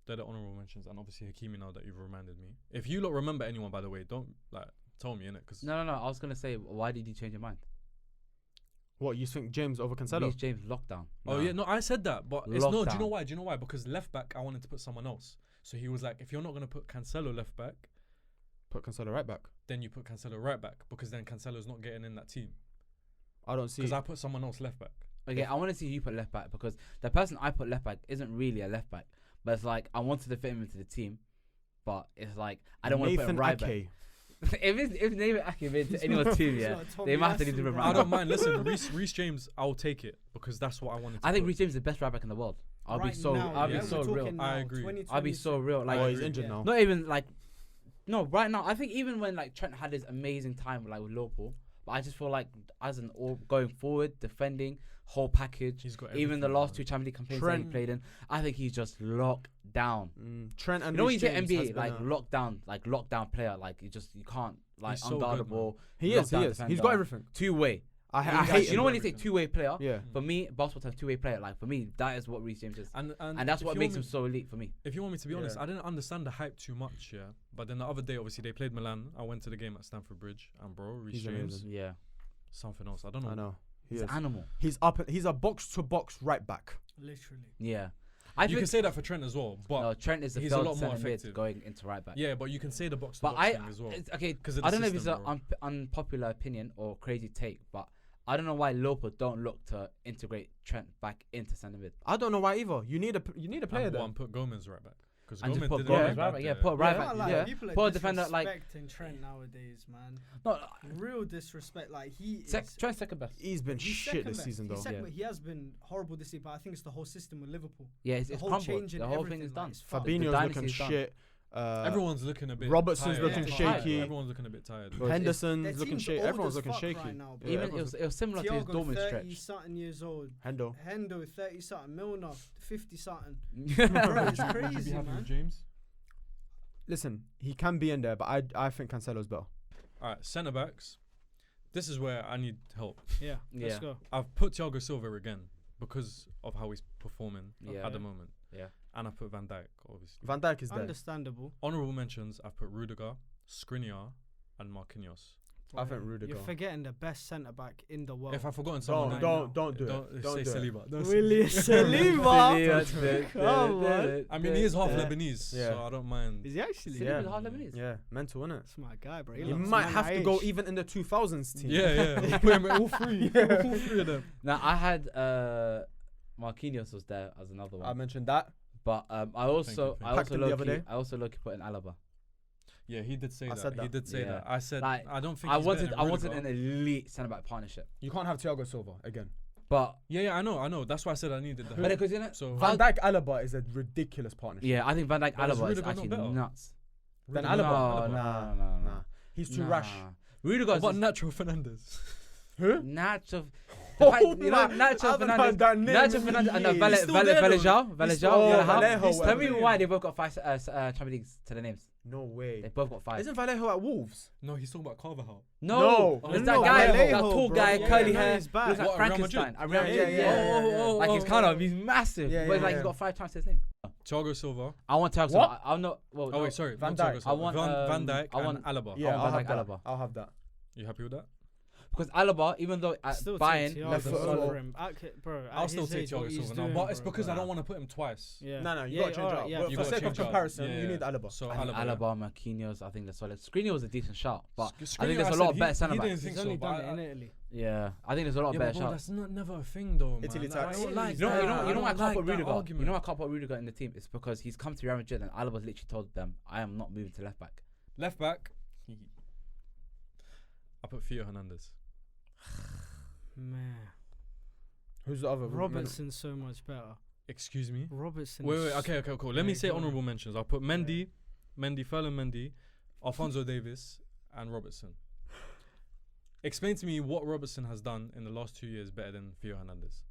They're the honourable mentions, and obviously Hakimi. Now that you've reminded me, if you lot remember anyone, by the way, don't like tell me innit, because No. I was gonna say, why did you change your mind? What, you think James over Cancelo? Reece James lockdown. Oh yeah, no, I said that, but it's no. Do you know Lockdown. why? Do you know why? Because left back, I wanted to put someone else. So he was like, if you're not gonna put Cancelo left back, Put Cancelo right back. then you put Cancelo right back, because then Cancelo's not getting in that team. I don't see. Because I put someone else left back. Okay, I want to see who you put left back because the person I put left back isn't really a left back, but it's like I wanted to fit him into the team, but it's like I don't want to put him right Ake. back. if Nathan Ake made to anyone's team, yeah, they might have to leave him I right. don't mind. Listen, Reece James, I'll take it because that's what I wanted. To I think put. Reece James is the best right back in the world. I'll be so real. I agree. I'll be so real. Like Oh, he's injured now. not even like no right now. I think even when like Trent had his amazing time like with Liverpool, but I just feel like as an all going forward, defending, whole package. He's got Even the everything, last man. 2 Champions League campaigns that he Trent- played in, I think he's just locked down. Trent and You know when you Reece say James has NBA, been like a- lockdown player, like you can't like He's so good, unguardable. He is. lockdown He's defender, got everything. 2-way. I You hate know him. when you say two-way player? Yeah. For me, basketball terms, two-way player. Like for me, that is what Reece James is, And that's if what you makes want him so elite for me. If you want me to be honest, Yeah. I didn't understand the hype too much, yeah. But then the other day, obviously, they played Milan. I went to the game at Stamford Bridge, and bro, Reece He's James, amazing. Yeah, something else. I don't know. I know. He he's is. an animal. He's up. He's a box-to-box right back. Literally. Yeah, You can say that for Trent as well, but no, Trent is the he's a third lot more centre mid effective. going into right back. yeah, but you can say the box to But box thing as well. okay, 'Cause of I the don't know if it's system, an unpopular opinion or crazy take, but I don't know why Liverpool don't look to integrate Trent back into centre mid. I don't know why either. You need a player And there. one put Gomez right back because And just Gomez put did Gomez it right back. Yeah, put right Yeah. back. Like, Yeah, people are put a defender like disrespecting Trent nowadays, man. no. Real disrespect. Like he is. Trent's second best. He's been He's shit second this best. season He's though. second Yeah. best. He has been horrible this season, but I think it's the whole system with Liverpool. Yeah, it's The whole crumbled. change in The whole thing everything, is like, done. it's fucked. Fabinho's dynasty looking is done. shit. Everyone's looking a bit. Robertson's tired. looking shaky. Everyone's looking a bit tired. Bro, Henderson's Their looking team's shaky. old Everyone's as looking fuck shaky. right now, bro. Yeah, Even everyone's- it was similar to his Thiago, Dortmund 30 stretch. something years old. Hendo. Hendo, 30 something. Milner, 50 something. Bro, it's Would you be crazy, happy man. with James? Listen, he can be in there, but I think Cancelo's better. All right, centre backs. This is where I need help. Yeah, let's Yeah. go. I've put Thiago Silva again because of how he's performing Yeah. at the moment. Yeah. And I put Van Dijk, obviously. Van Dijk is there. Understandable. Honourable mentions, I've put Rudiger, Skriniar, and Marquinhos. I think Rudiger. You're forgetting the best centre back in the world. If I've forgotten someone, then Don't do it. Don't say do it. Saliba. Don't say- William Saliba. Come on. I mean, he is half Yeah. Lebanese, Yeah. so I don't mind. Is he actually? Saliba's half Lebanese. Yeah, mental, innit? That's my guy, bro. He looks might man have my to go age. even in the 2000's team. Yeah, we'll put him in all three. All three of them. Now I had Marquinhos was there as another one, I mentioned that. but I also Thank you. I Packed also him the other low-key day. I also low-key put in Alaba. Yeah, he did say I that. said He that. did say Yeah. that. I said, Like, I don't think I he's better wanted than I wanted Rudiger. an elite centre back partnership, You can't have Thiago Silva again. but Yeah, I know. That's why I said I needed the but help. because you know, So Van Dijk Alaba is a ridiculous partnership. yeah, I think Van Dijk But is Alaba is Rudiger not actually better? nuts. Then Rudiger- Alaba. No, Nah, no. Nah. He's too rash. Rudiger What about Nacho Fernandez? Who? Nacho. Oh You know my- Nacho I haven't heard Fernandez. that name Nacho in Fernandez and years. Valle He's still there, though. Valejao. He's still- oh, Vallejo, Tell me whatever. why they both got 5 Champions Leagues to the names. No way. They both got 5. Isn't Vallejo at Wolves? No, he's talking about Carvajal. No, No. it's No, that guy, Vallejo, that tall bro. guy, Yeah, curly yeah, hair, he's back. looks like What, Real Madrid? Frankenstein. Yeah, yeah, yeah. Like he's kind of, he's massive. Yeah, but yeah, like yeah. he's got 5 times his name. Thiago Silva. I want Thiago. What? I'm not. Well, Oh wait, sorry. Van not Thiago Dijk. Silva. I want, Van Dijk I want- and Alaba. Yeah, Van I'll have Dijk, that. Alaba. I'll have that. You happy with that? Because Alaba, even though at Still Bayern, take left Thiago foot over solo. him. Bro, I'll at still his take age, what Thiago he's Silva now, doing, but it's bro. because I don't want to put him twice. Yeah. No, you Yeah, gotta change alright, it up. yeah. But You for gotta sake of change it up. comparison, Yeah, you yeah. need Alaba. So I think Alaba. Alaba, Marquinhos, I think they're solid. Skriniar was a decent shot, but I Skriniar, think there's a said lot of he- better centre He didn't backs. think He's so, only but done it I- in Italy. Yeah, I think there's a lot of Yeah, better but bro, shots. that's never a thing though, man. Italy Like, tax. I don't like You know, that. you know, you know why I don't can't put like that Rudiger. argument. You know why I can't put Rudiger in the team? It's because he's come to Real Madrid and Alaba's literally told them, "I am not moving to left back." Left back. I put Theo Hernandez. Man, Who's the other? Robertson's so much better. Excuse me. Robertson. Wait, is okay, cool. Let me Yeah, say go on. honourable mentions. I'll put Mendy, Ferland Mendy, Alphonso Davies, and Robertson. Explain to me what Robertson has done in the last 2 years better than Theo Hernandez.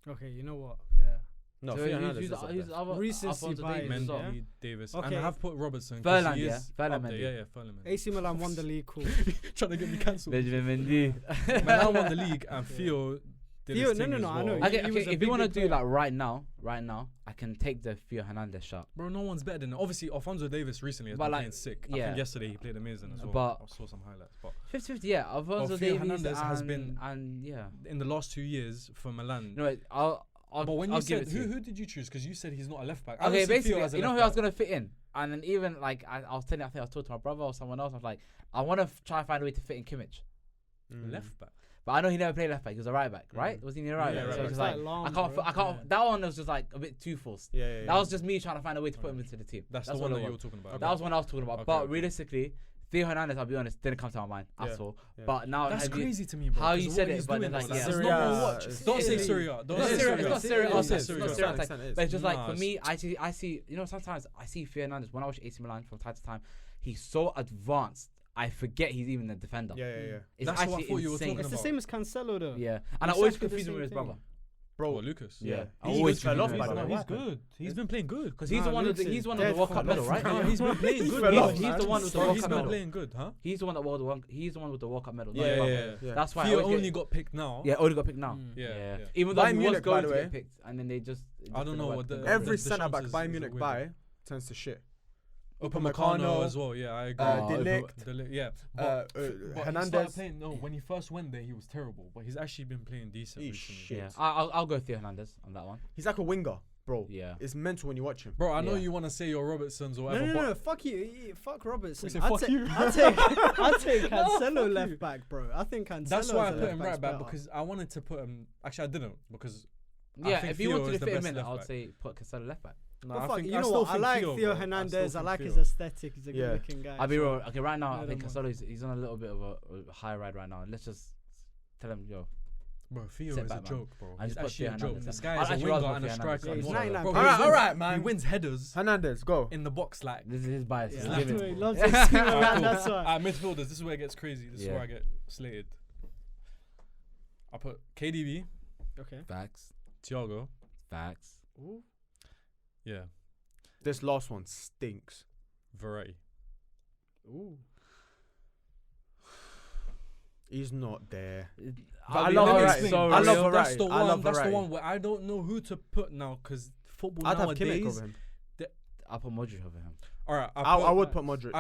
Okay, you know what? Yeah. No, So Theo who's- Hernandez who's is up the- who's there. the other- Recency Alphonso bias, Davies as well. Mendy, yeah? Davis, Okay. and I have put Robertson. 'cause Ferland, he yeah. is Ferland up there. Mendy. Yeah, Ferland Mendy. AC Milan won the league. Cool. Trying to get me cancelled. Benjamin Mendy. Milan won the league, and Theo did Theo- his no, thing no, as no, I well. know. Okay, He was okay. a If you big, want to big do player. like right now, I can take the Theo Hernandez shot. Bro, no one's better than it. Obviously, Alphonso Davis recently has But been like, playing sick. I yeah. think yesterday he played amazing as well. But- I saw some highlights. But 50-50, yeah. Alfonso Theo Davies Hernandez has been- and yeah. in the last 2 years for Milan. You know what, I'll but when I'll you give said it to you. who did you choose? Because you said he's not a left back. I don't Okay, see Theo basically, as a you know left who I was back. gonna fit in, and then even like I was telling, I think I was talking to my brother or someone else. I was like, I want to try and find a way to fit in Kimmich, Left back. but I know he never played left back. He was a right back, right? Was he a right Yeah, back? right So back. it's It's like like long, I can't, bro. I can't. Yeah. That one was just like a bit too forced. Yeah. That was just me trying to find a way to put him into the team. That's the what one it that you were was. talking about. That was one I was talking about. Okay, But okay. realistically, Theo Hernandez, I'll be honest, didn't come to my mind Yeah. at all. Yeah. But now That's have you- crazy to me, bro. how 'cause you what said it, he's but doing, then, like, bro, yeah. there's Syria, not more watch. it's Don't say Italy. Syria. Don't It's say not Syria, Syria. it's not Syria, Don't it's say not Syria. Syria. Syria. But it's just like Nah, for me, I see. You know, sometimes I see Theo Hernandez when I watch AC Milan from time to time. He's so advanced, I forget he's even a defender. Yeah. It's That's what I actually thought you were insane. talking It's the about. same as Cancelo though. Yeah, and I always Exactly the confuse him same with his thing. brother. bro. What, Lucas? Yeah. He I always fell off, think by he's the not way. He's good. He's been playing good. Because he's the Nah, one. Luke's He's one dead of the World for Cup that. medal, right? No, he's been playing He good. fell bro. off, He's man. the one with the Bro, World he's Cup been medal. playing good, huh? He's the one that he's the one with the World Cup medal. not Yeah, Mbappe. yeah, yeah. That's why I Theo always only get, got picked now. yeah, only got picked now. Yeah. Even though Bayern he was Munich, by going the to way. get picked, and then they just. I don't know what the- Every the centre back chance Bayern is Munich a weird buy tends to shit. Upamecano as well. Yeah, I agree. De Ligt, Yeah, But but he started Hernandez. playing. No, when he first went there, he was terrible. But he's actually been playing decent He's recently. shit. Yeah, I'll go Theo Hernandez on that one. He's like a winger, bro. Yeah. It's mental when you watch him. Bro, I know Yeah. you want to say your Robertsons or No, whatever, no, but no, fuck you. Fuck Robertson. We say I'd fuck take- you. I'd take No, Cancelo fuck left you. back, bro. I think Cancelo. that's why I as a put him left right back's back better. because I wanted to put him. Actually, I didn't because I Yeah, think if you Theo wanted is to the fit him best in, left I'd back. say put Cancelo left back. No, But I fuck, think you I know still what? I think like Theo, Theo bro. I Hernandez. still I think like his Theo. aesthetic. He's a Yeah. good-looking guy. I'll be so- real. Okay, right now Yeah, I think don't Cancelo he's on a little bit of a high ride right now. Let's just tell him, yo. Bro, Theo Sit is a back, man. joke, bro. I He's just put actually a Theo joke. Hernandez. This I'd guy is a actually winger rather and a put Theo striker. Hernandez. and Yeah, he's what? 99 Bro, pounds. All right, man. He wins headers Hernandez, go. in the box like. This is his bias. Yeah, Just that's give the way it. he loves his skin, Alright, man, cool. that's why. Midfielders, this is where it gets crazy. This is Yeah. where I get slated. I put KDB, Okay. Facts. Thiago. Facts. Ooh. Yeah, This last one stinks. Verratti. Ooh. He's not there. I I love love Verratti Verratti. so I much. love That's Verratti. the I one. love That's the Verratti. one where I don't know who to put now because football I'd have Kimmich nowadays. over him. I'll put Modric over him. All right, I would put Modric.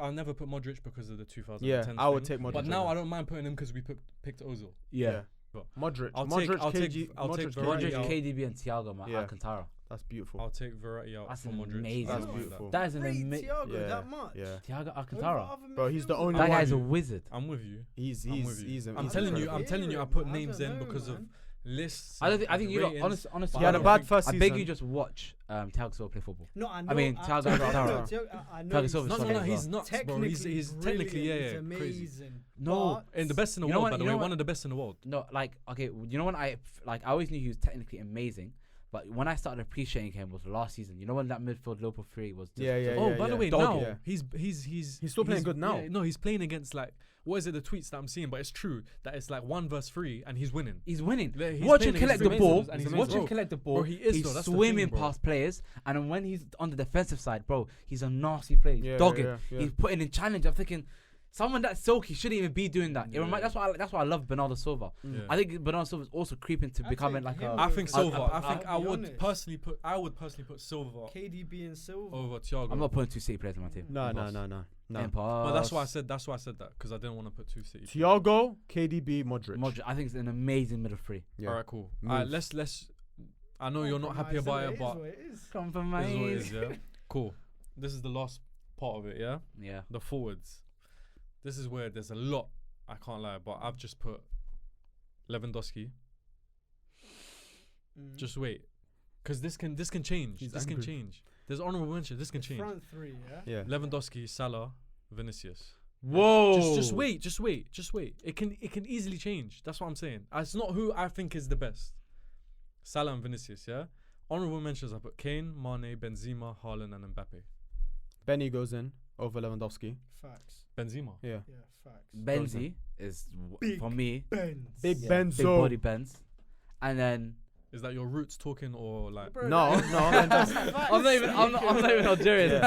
I'll never put Modric because of the 2010s. Yeah, I would thing. take Modric. But now over I him. don't mind putting him because we picked Ozil. Yeah. But Modric. I'll Modric, take- I'll take- KG, I'll take Modric, Verratti Modric, out. KDB, and Thiago, man. Yeah. Alcantara. That's beautiful. I'll take Verratti out That's for an Modric. amazing I don't That's mind beautiful. That is an Rate amazing. Thiago Yeah, that much. yeah. Thiago Over Alcantara. other Bro, he's the midfielders. only That one. guy's a who- wizard. I'm with you. He's I'm with you. he's I'm he's telling you. incredible. I'm telling you. I I put don't names in know, because of man. lists. I don't think. I think you know. ratings. Honestly, He had a bad first I season. beg you just watch Thiago Silva play football. No, I know. mean, Thiago Alcantara. I know. Thiago he's Silva's No, solid no, as he's well. nuts, bro. technically He's technically brilliant, yeah, he's crazy. amazing. No, but And the best in the You know world, what- by the you way, know one what- of the best in the world. No, like okay, you know when I always knew he was technically amazing, but when I started appreciating him was last season. You know when that midfield Liverpool 3 was just, Yeah, yeah, just- Oh, yeah, by the yeah. way, Dog, now yeah. he's still playing good now. Yeah, no, he's playing against like what is it? The tweets that I'm seeing, but it's true that it's like 1v3 and he's winning. he's winning. Yeah, he's Watch him playing collect against the ball. Rangers and he's Watch amazing. him collect the ball. Bro, he is he's though, that's the swimming thing, bro. past players, and then when he's on the defensive side, bro, he's a nasty player. He's Yeah, dogged. yeah, yeah. He's putting in challenge. I'm thinking, someone that silky shouldn't even be doing that. Yeah. That's why I love Bernardo Silva. Yeah. I think Bernardo Silva is also creeping to I becoming take like him a. I think over Silva. Silva. I think I'll I be would honest. personally put Silva KDB and Silva. over Thiago. I'm not putting 2 City players in my team. No. But that's why I said that because I didn't want to put 2 City. Thiago, KDB, Modric. Modric, I think it's an amazing middle three. Yeah. All right, cool. Move. All right, let's. I know you're not happy about it, but this is what it is. Yeah. Cool. This is the last part of it. Yeah. Yeah. The forwards. This is where there's a lot. I can't lie, but I've just put Lewandowski. Just wait, because this can change. He's This can angry. change. There's honorable mention. This can change. Front three, yeah. Yeah. Lewandowski, Salah, Vinicius. Whoa. Just wait. It can easily change. That's what I'm saying. It's not who I think is the best. Salah and Vinicius, yeah. Honorable mentions I put Kane, Mane, Benzema, Haaland, and Mbappe. Benny goes in over Lewandowski. Facts. Benzema. Yeah. Yeah, facts. Benzi is Big for me Benz. Big big Benzo. body Benz, and then Is that your roots talking or like? Bro, No, that- that's- I'm not even Algerian.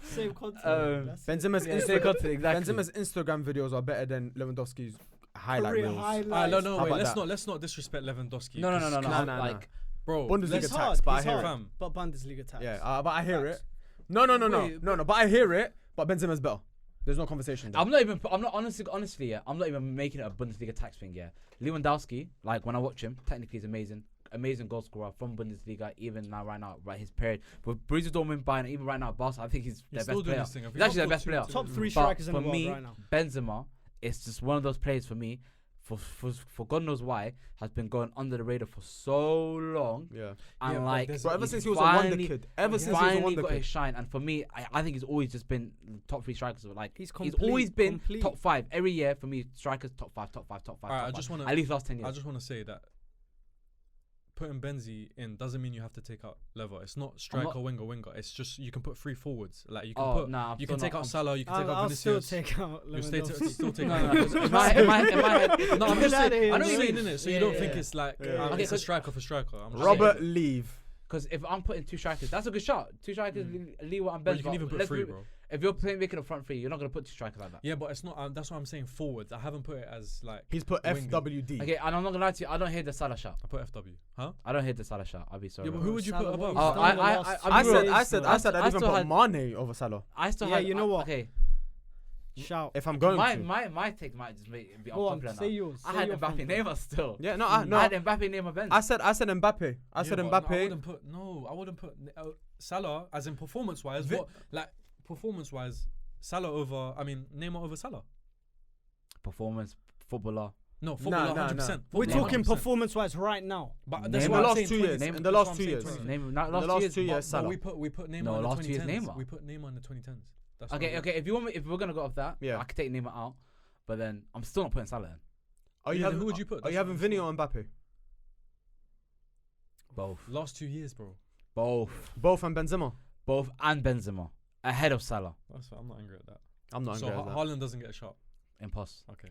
Same content. Um, That's it. Benzema's Yeah, same Insta- content, exactly. Benzema's Instagram videos are better than Lewandowski's highlight Career reels. highlights. No, How wait. about Let's not disrespect Lewandowski. No. 'cause- Nah. Like bro. Bundesliga let's- He's tax, hard, but I he's hear hard. it. Fam. But Bundesliga tax. Yeah, but I hear Facts. it. No. Wait, But I hear it. But Benzema's better. There's no conversation there. I'm not honestly, yeah. I'm not even making it a Bundesliga tax thing, yeah. Lewandowski, like when I watch him, technically he's amazing goal scorer from Bundesliga. Even now, right now, right his period with Borussia Dortmund, Bayern, even right now, Barca. I think he's He's their still best doing player. this thing. He's actually their best player. Top three But strikers in for the world me, right now. Benzema is just one of those players for me. For God knows why, has been going under the radar for so long, Yeah. and Yeah, but like there's- Bro, ever he's since he was a wonder finally- kid. Ever since he was a finally wonder got kid. his shine, and for me, I think he's always just been top 3 strikers. Like He's he's complete, always been complete. top 5 every year for me. Strikers top 5. Alright, I just wanna- at least last 10 years. I just want to say that putting Benzi in doesn't mean you have to take out Lever. It's not striker, winger. It's just you can put 3 forwards. Like you can put. Nah, you can take out Salah. You can take out I'll still Vinicius. take out You Lewandowski. still take No, out. no, 'cause in my head, No, I'm just Get saying. outta here, I know what you man. mean, innit? So you Yeah, don't yeah, think yeah. it's like Yeah. Okay, it's a striker for striker. I'm just Robert, saying. leave. because if I'm putting 2 strikers, that's a good shot. 2 strikers, Lewa and Bro, Benzema. you can even put Let's 3, move- bro. If you're making a front 3, you're not gonna put 2 strikers like that. Yeah, but it's not. That's what I'm saying. Forwards. I haven't put it as like. He's put Winging. FWD. Okay, and I'm not gonna lie to you, I don't hate the Salah shot. I put FW. Huh? I don't hate the Salah shot. I'll be sorry. Yeah, but bro. who would you put Salah, above? what Oh, he's done the last I few said years, I'd even I put still had- Mane over Salah. I still Yeah, had. you know what? Okay, Shout. If I'm going to. my take might just be Go on, unpopular say now. yours. I say had your Mbappe front Neymar still. Yeah, no, I no. had Mbappe Neymar Benz. I said Mbappe. I said Yeah, but Mbappe. I wouldn't put I wouldn't put Salah as in performance wise. Performance wise, Salah over. I mean Neymar over Salah. Performance, footballer. No, footballer, nah, 100%. We're Neymar. talking performance-wise right now. But that's Neymar. what In the I'm last saying, 2 years. 20. In the That's last what I'm 2 saying, years. 20. Neymar, In last the last 2 years. years, But Salah. we put Neymar No, in the last 2 years 2010s. Neymar. We put Neymar in the 2010s. That's Okay, what okay. If you want me, if we're gonna go off that, Yeah. I could take Neymar out, but then I'm still not putting Salah in. Are you Yeah, then having, who would you put? Are you That's having what I'm Vinny saying. or Mbappe? Both, Last 2 years, bro. both, Both and Benzema. both, and Benzema ahead of Salah. I'm not angry at that. I'm not So angry at that. Haaland doesn't get a shot. Impost. Okay.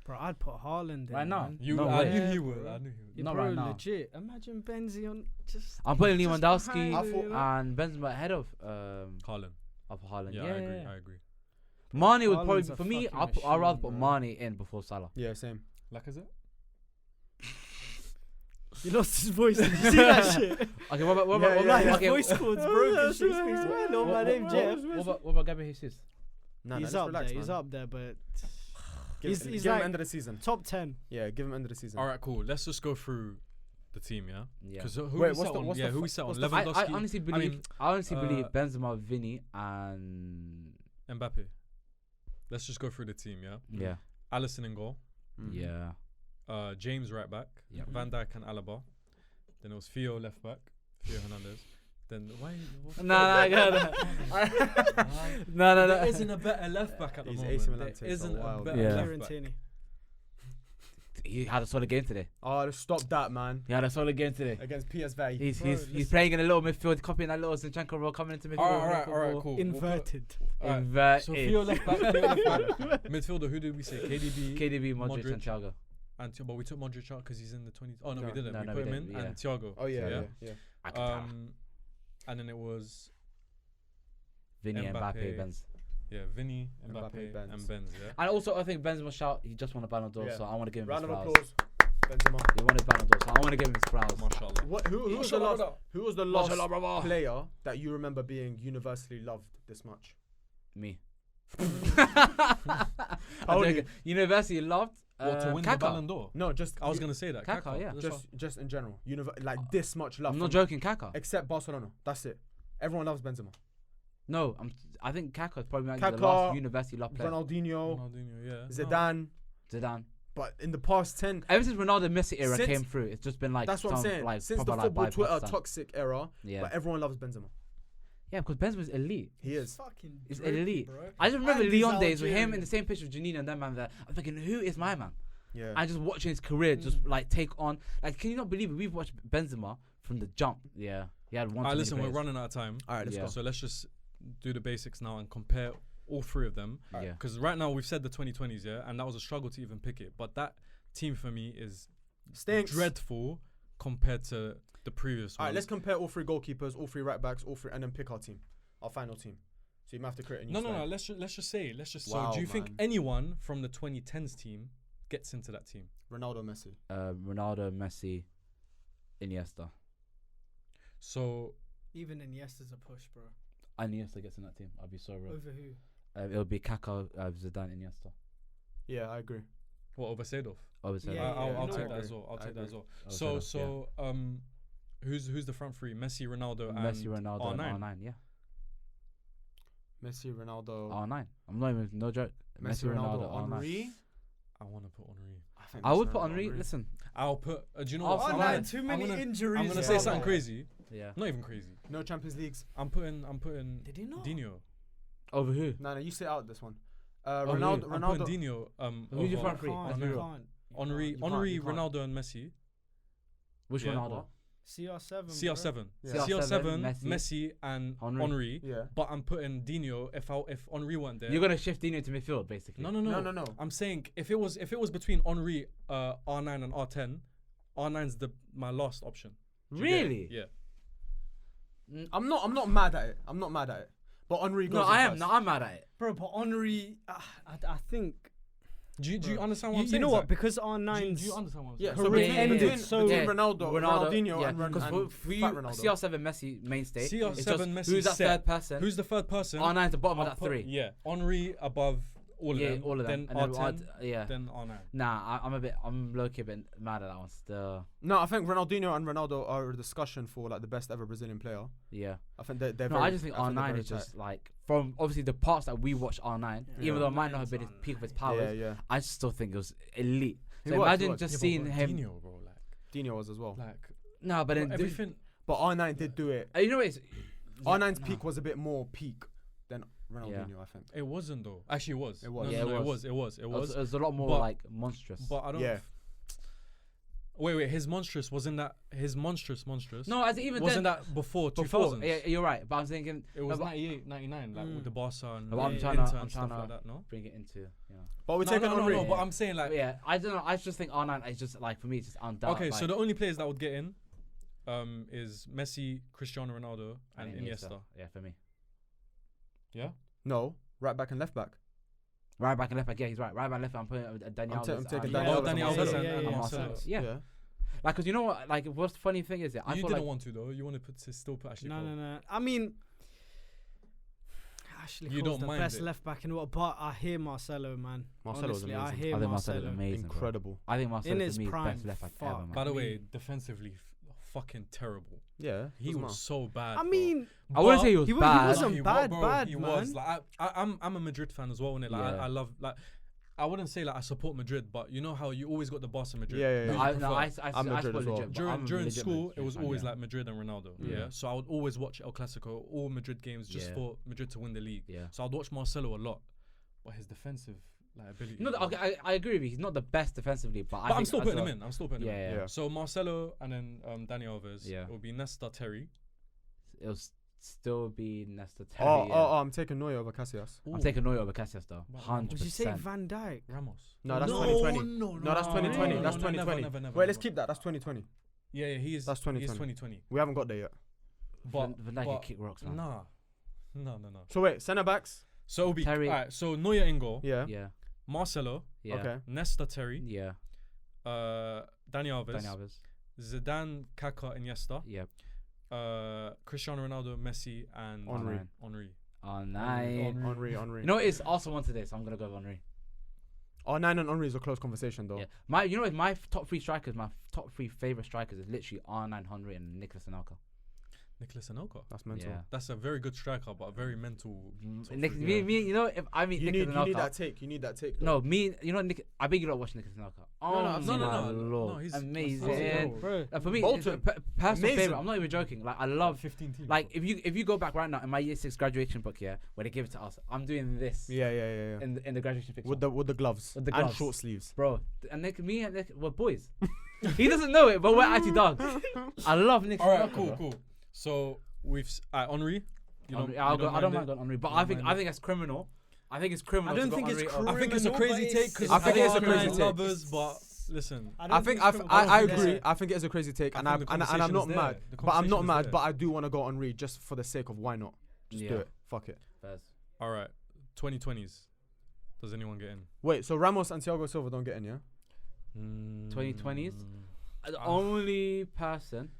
Bro, I'd put Haaland in. Right now? man. No I way. knew he Yeah, would. bro. I knew he would. Yeah, Not bro, right now. legit. Imagine Benzi on just. I'm putting just Lewandowski behind I you, thought- you know? and Benzema ahead of Haaland. Haaland. Yeah, Yeah, I agree. yeah. I agree. Mane would probably Haaland's a for me. fucking I'd rather machine, put bro. Mane in before Salah. Yeah, same. Like, is it? He lost his voice. Did you see that shit? Okay, what about Yeah, yeah, His okay, voice chords broken. She speaks, hello, my name Jeff. what about Gabriel Jesus? Nah, He's nah, up just relax, there. He's man. up there, but Give, he's give him like end of the season. top 10. Yeah, give him end of the season. All right, cool. Let's just go through the team, yeah? Yeah. Because who Wait, we what's set the- on? what's Yeah, the who we f- set on? what's the f- I Lewandowski. honestly believe. I honestly believe Benzema, Vinny, and Mbappe. Let's just go through the team, yeah? yeah, Alisson in goal. Mhm. yeah. James right back. Yep. Van Dijk and Alaba. Then it was Theo left back. Theo Hernandez. Then why? No, There isn't a better left back at the He's moment. AC Milan There takes a isn't a while. better Yeah. left Kieran back. Tierney. He had a solid game today. Oh, stop that, man. He had a solid game today. Against PSV. He's Bro, he's listen. playing in a little midfield, copying that little Zinchenko role, coming into midfield. All right, cool. Inverted. Inverted. So Theo left back. Theo left back. Midfielder, who did we say? KDB. KDB, Modric, and Modric. Thiago. But we took Modric out because he's in the 20s. Oh no, No. we didn't. No, we no, put we him in didn't, yeah. and Thiago. Oh yeah, Yeah. yeah. And then it was Vinny, Mbappe, Mbappe. Benz. Vinny, Mbappe, Mbappe, Benz. and Benz. Yeah. And also, I think Benzema shout. He just won a Ballon d'Or, Yeah. so I want to give him Round his of flowers. applause. Benzema. He won his Ballon d'Or, so I want to give him his flowers. Mashallah. What? Who was the Mashallah, last? brother. Who was the last Mashallah, brother. player that you remember being universally loved this much? Me. How old are you? University loved. What, to win the Kaka. Ballon d'Or? No, just I was gonna say that. Kaka, yeah. just in general. Like this much love. I'm not from- joking, Kaka. Except Barcelona. That's it. Everyone loves Benzema. No, I think Kaka is probably the Kaka, last university love player. Ronaldinho, Ronaldinho, yeah. Zidane. Zidane. But in the past 10, Ever since Ronaldo Messi era Since- came through, it's just been like that's what I'm some, saying. Like, Since the proper, football like, Twitter bypass. toxic era, Yeah, but everyone loves Benzema. yeah, because Benzema's elite. He is. Fucking He's drippy, elite. bro. I just remember And he's Leon days with him Algerian. in the same picture with Janine and them man there. I'm thinking, who is my man? Yeah. I just watching his career just like take on. Like, can you not believe it? We've watched Benzema from the jump. Yeah, he had one. Alright, too many listen, we're players. running out of time. All right, let's Yeah. go. So let's just do the basics now and compare all three of them. Yeah, Because right now we've said the 2020s, yeah, and that was a struggle to even pick it. But that team for me is Stinks. dreadful compared to the previous All one. right, let's compare all three goalkeepers, all three right backs, all three, and then pick our team, our final team. So you might have to create a new No. slide. Let's just say. Wow, so do you think man. anyone from the 2010s team gets into that team? Ronaldo, Messi. Ronaldo, Messi, Iniesta. So Even Iniesta's a push, bro. Iniesta gets in that team. I'll be so real. Over who? It'll be Kaká, Zidane, Iniesta. Yeah, I agree. what over Seedorf? Obviously, Yeah, I'll you take know that what? as well. I'll I take that agree. as well. Over So Seedorf, who's the front three? Messi, Ronaldo, and Messi, Ronaldo, and R9. R9. Yeah, Messi, Ronaldo. R9. I'm not even no joke. Messi, Ronaldo, Henry. I want to put Henri. think I would Messi, put Ronaldo, Henry. Listen, I'll put. Do you know Oh, what? no, I'm too gonna- many injuries. I'm gonna bro. say something crazy. yeah. Not even crazy. No Champions Leagues. I'm putting Did he not? Dino. Over who? No, you sit out this one. who? Ronaldo. I'm Ronaldo. putting Dino. Who's your over front three? Can't, Let's you be real. can't. Henri, You can't, Henri, you can't. Ronaldo, and Messi. Which Yeah. Ronaldo? CR7. CR7. Yeah. CR7, Messi and Henry. Henry. Yeah. But I'm putting Dino if Henry weren't there. You're gonna shift Dino to midfield, basically. No. I'm saying if it was between Henry, R9 and R10, R9's my last option. Do you get it? Really? Yeah. I'm not mad at it. But Henry goes. No, I am. first. No, I'm mad at it. Bro, but Henry, I think. Do you understand what I'm You saying? know what? Zach? Because R9's. Do you understand what I'm Yeah, saying? so They between, ended between, so- between Yeah. Ronaldinho yeah, and because and for you, Fat Ronaldo. CR7 Messi mainstay. It's CR7 just Messi who's that set. third person? Who's the third person? R9's the bottom of I'll that put- three. Yeah, Henry above all of Yeah, them. all of them. Then And then R10. yeah. Then R9. Nah, I'm low-key a bit mad at that one still. No, I think Ronaldinho and Ronaldo are a discussion for like the best ever Brazilian player. Yeah. I think they're No, very, I just think they're R9 very is tight. just like from obviously the parts that we watched R9, Yeah. even though it might not have R9's been his R9. peak of his powers. Yeah. I still think it was elite. He So was, imagine he was. just Yeah, seeing but him. Dino, bro, Dino was as well. like No, but then everything. But R9 did do it. You know what? R9's peak was a bit more peak than Ronaldinho, I think. It wasn't though. Actually, it was. It was. No, Yeah, no, it it was. was. It was. It was a lot more But- like monstrous. But I don't. Yeah. Wait. His monstrous wasn't that his monstrous? No, as even wasn't then, that before before, 2000s? yeah, you're right. But I'm thinking It was but- 98, 99, like with the Barca and No, but I'm Inter trying to- and stuff like that. No. bring it into, you know. But we're No, taking Henry. no. But I'm saying like. But yeah, I don't know. I just think R9 is just like for me, it's just undoubted. Okay, so the only players that would get in, is Messi, Cristiano Ronaldo, and Iniesta. Yeah, for me. Yeah. No, right back and left back. Right back and left back. Yeah, he's right. Right back and left back. I'm putting Dani I'm Alves. taking and- Dani Oh, Alves Dani and Alves Marcelo. and Yeah, Marcelo. Marcelo. Yeah. Like, cause you know what? Like, what's the funny thing is, yeah, I You feel didn't like want to though. You wanted to still put Ashley Cole. No. I mean, Ashley You Cole's don't the mind best it. left back in the world, but I hear Marcelo, man. Marcelo's Honestly, I amazing. hear I think Marcelo's Marcelo. amazing. Bro. Incredible. I think Marcelo In for his me is prime, best left back fuck. ever, man. By the I way, mean- defensively, fucking terrible. Yeah, He doesn't was matter. so bad. I bro. mean, I wouldn't But- say he was he bad. wasn't He bad, bad, man. was. Like I'm a Madrid fan as well, innit? Like Yeah. I love like. I wouldn't say like I support Madrid, but you know how you always got the Barca Madrid. Yeah. Who do you I prefer? I'm Madrid support as well. legit, but I'm During legit school, Madrid it was fan, always yeah. like Madrid and Ronaldo. Yeah. Yeah. So I would always watch El Clasico, all Madrid games, just Yeah. for Madrid to win the league. Yeah. So I'd watch Marcelo a lot, but his defensive like ability. No, okay, I agree with you. He's not the best defensively, but but I'm think still as putting well- him in. I'm still putting him in. Yeah. Yeah. So Marcelo and then Dani Alves. Yeah. It would be Nesta, Terry. It'll still be Nesta. Oh, Terry, yeah. I'm taking Neuer over Casillas. I'm taking Neuer over Casillas though. Wow. 100%. would you say Van Dijk? Ramos. No, that's no, 2020. No, No, that's 2020. no, That's no, 2020. never, Wait, let's never. keep that. That's 2020. Yeah, he is. That's He's 2020. 2020. We haven't got there yet. But Van Dijk but can kick rocks, man. nah, no. So wait, centre backs. So it'll be Terry. alright. So Neuer in goal. Yeah. Yeah. Marcelo, Yeah. Okay. Nesta, Terry, Yeah. Dani Alves, Dani Alves. Zidane, Kaká, Iniesta, Yeah. Cristiano Ronaldo, Messi, and Henry. Henry. R9. Henry. You know, it's also one today, so I'm gonna go with Henry. R9 and Henry is a close conversation though. Yeah. You know what? My top three strikers, my top three favorite strikers is literally R9, Henry, and Nicolas Anelka. Nicolas Anelka. That's mental. Yeah. That's a very good striker, but a very mental. top Nick, three. me, you know, if I meet You Nicolas need Anelka, that take. You need that take. no, me, you know, Nick. I bet you don't watch Nicolas Anelka. Oh no, my no, lord, he's amazing. Bro. For me, Bolton. it's a personal Amazing. favorite. I'm not even joking. Like I love. 15 teams. Like if you go back right now in my year 6 graduation book, yeah, where they give it to us, I'm doing this. Yeah. In the graduation picture. With the gloves. With the and gloves. short sleeves. Bro, and Nick, me and Nick, we're boys. He doesn't know it, but we're actually dogs. I love Nick. All right, Anelka, bro. cool. So we've Henry. Henry, I don't mind going Henry, but You I don't think mind it? it's criminal. I think it's criminal. I don't to go think it's Henry over- I think it's a criminal, crazy but take it's- because I think it's a R9 crazy take. lovers, but listen. I think I agree. I think it is a crazy take, and I I'm think the and I'm conversation not is there. mad. The But I'm not conversation is mad. there. But I do want to go Henry just for the sake of why not? Just do Yeah. it. Fuck it. Fairs. All right, 2020s. Does anyone get in? Wait, so Ramos and Thiago Silva don't get in, yeah? 2020s? The Ah. only person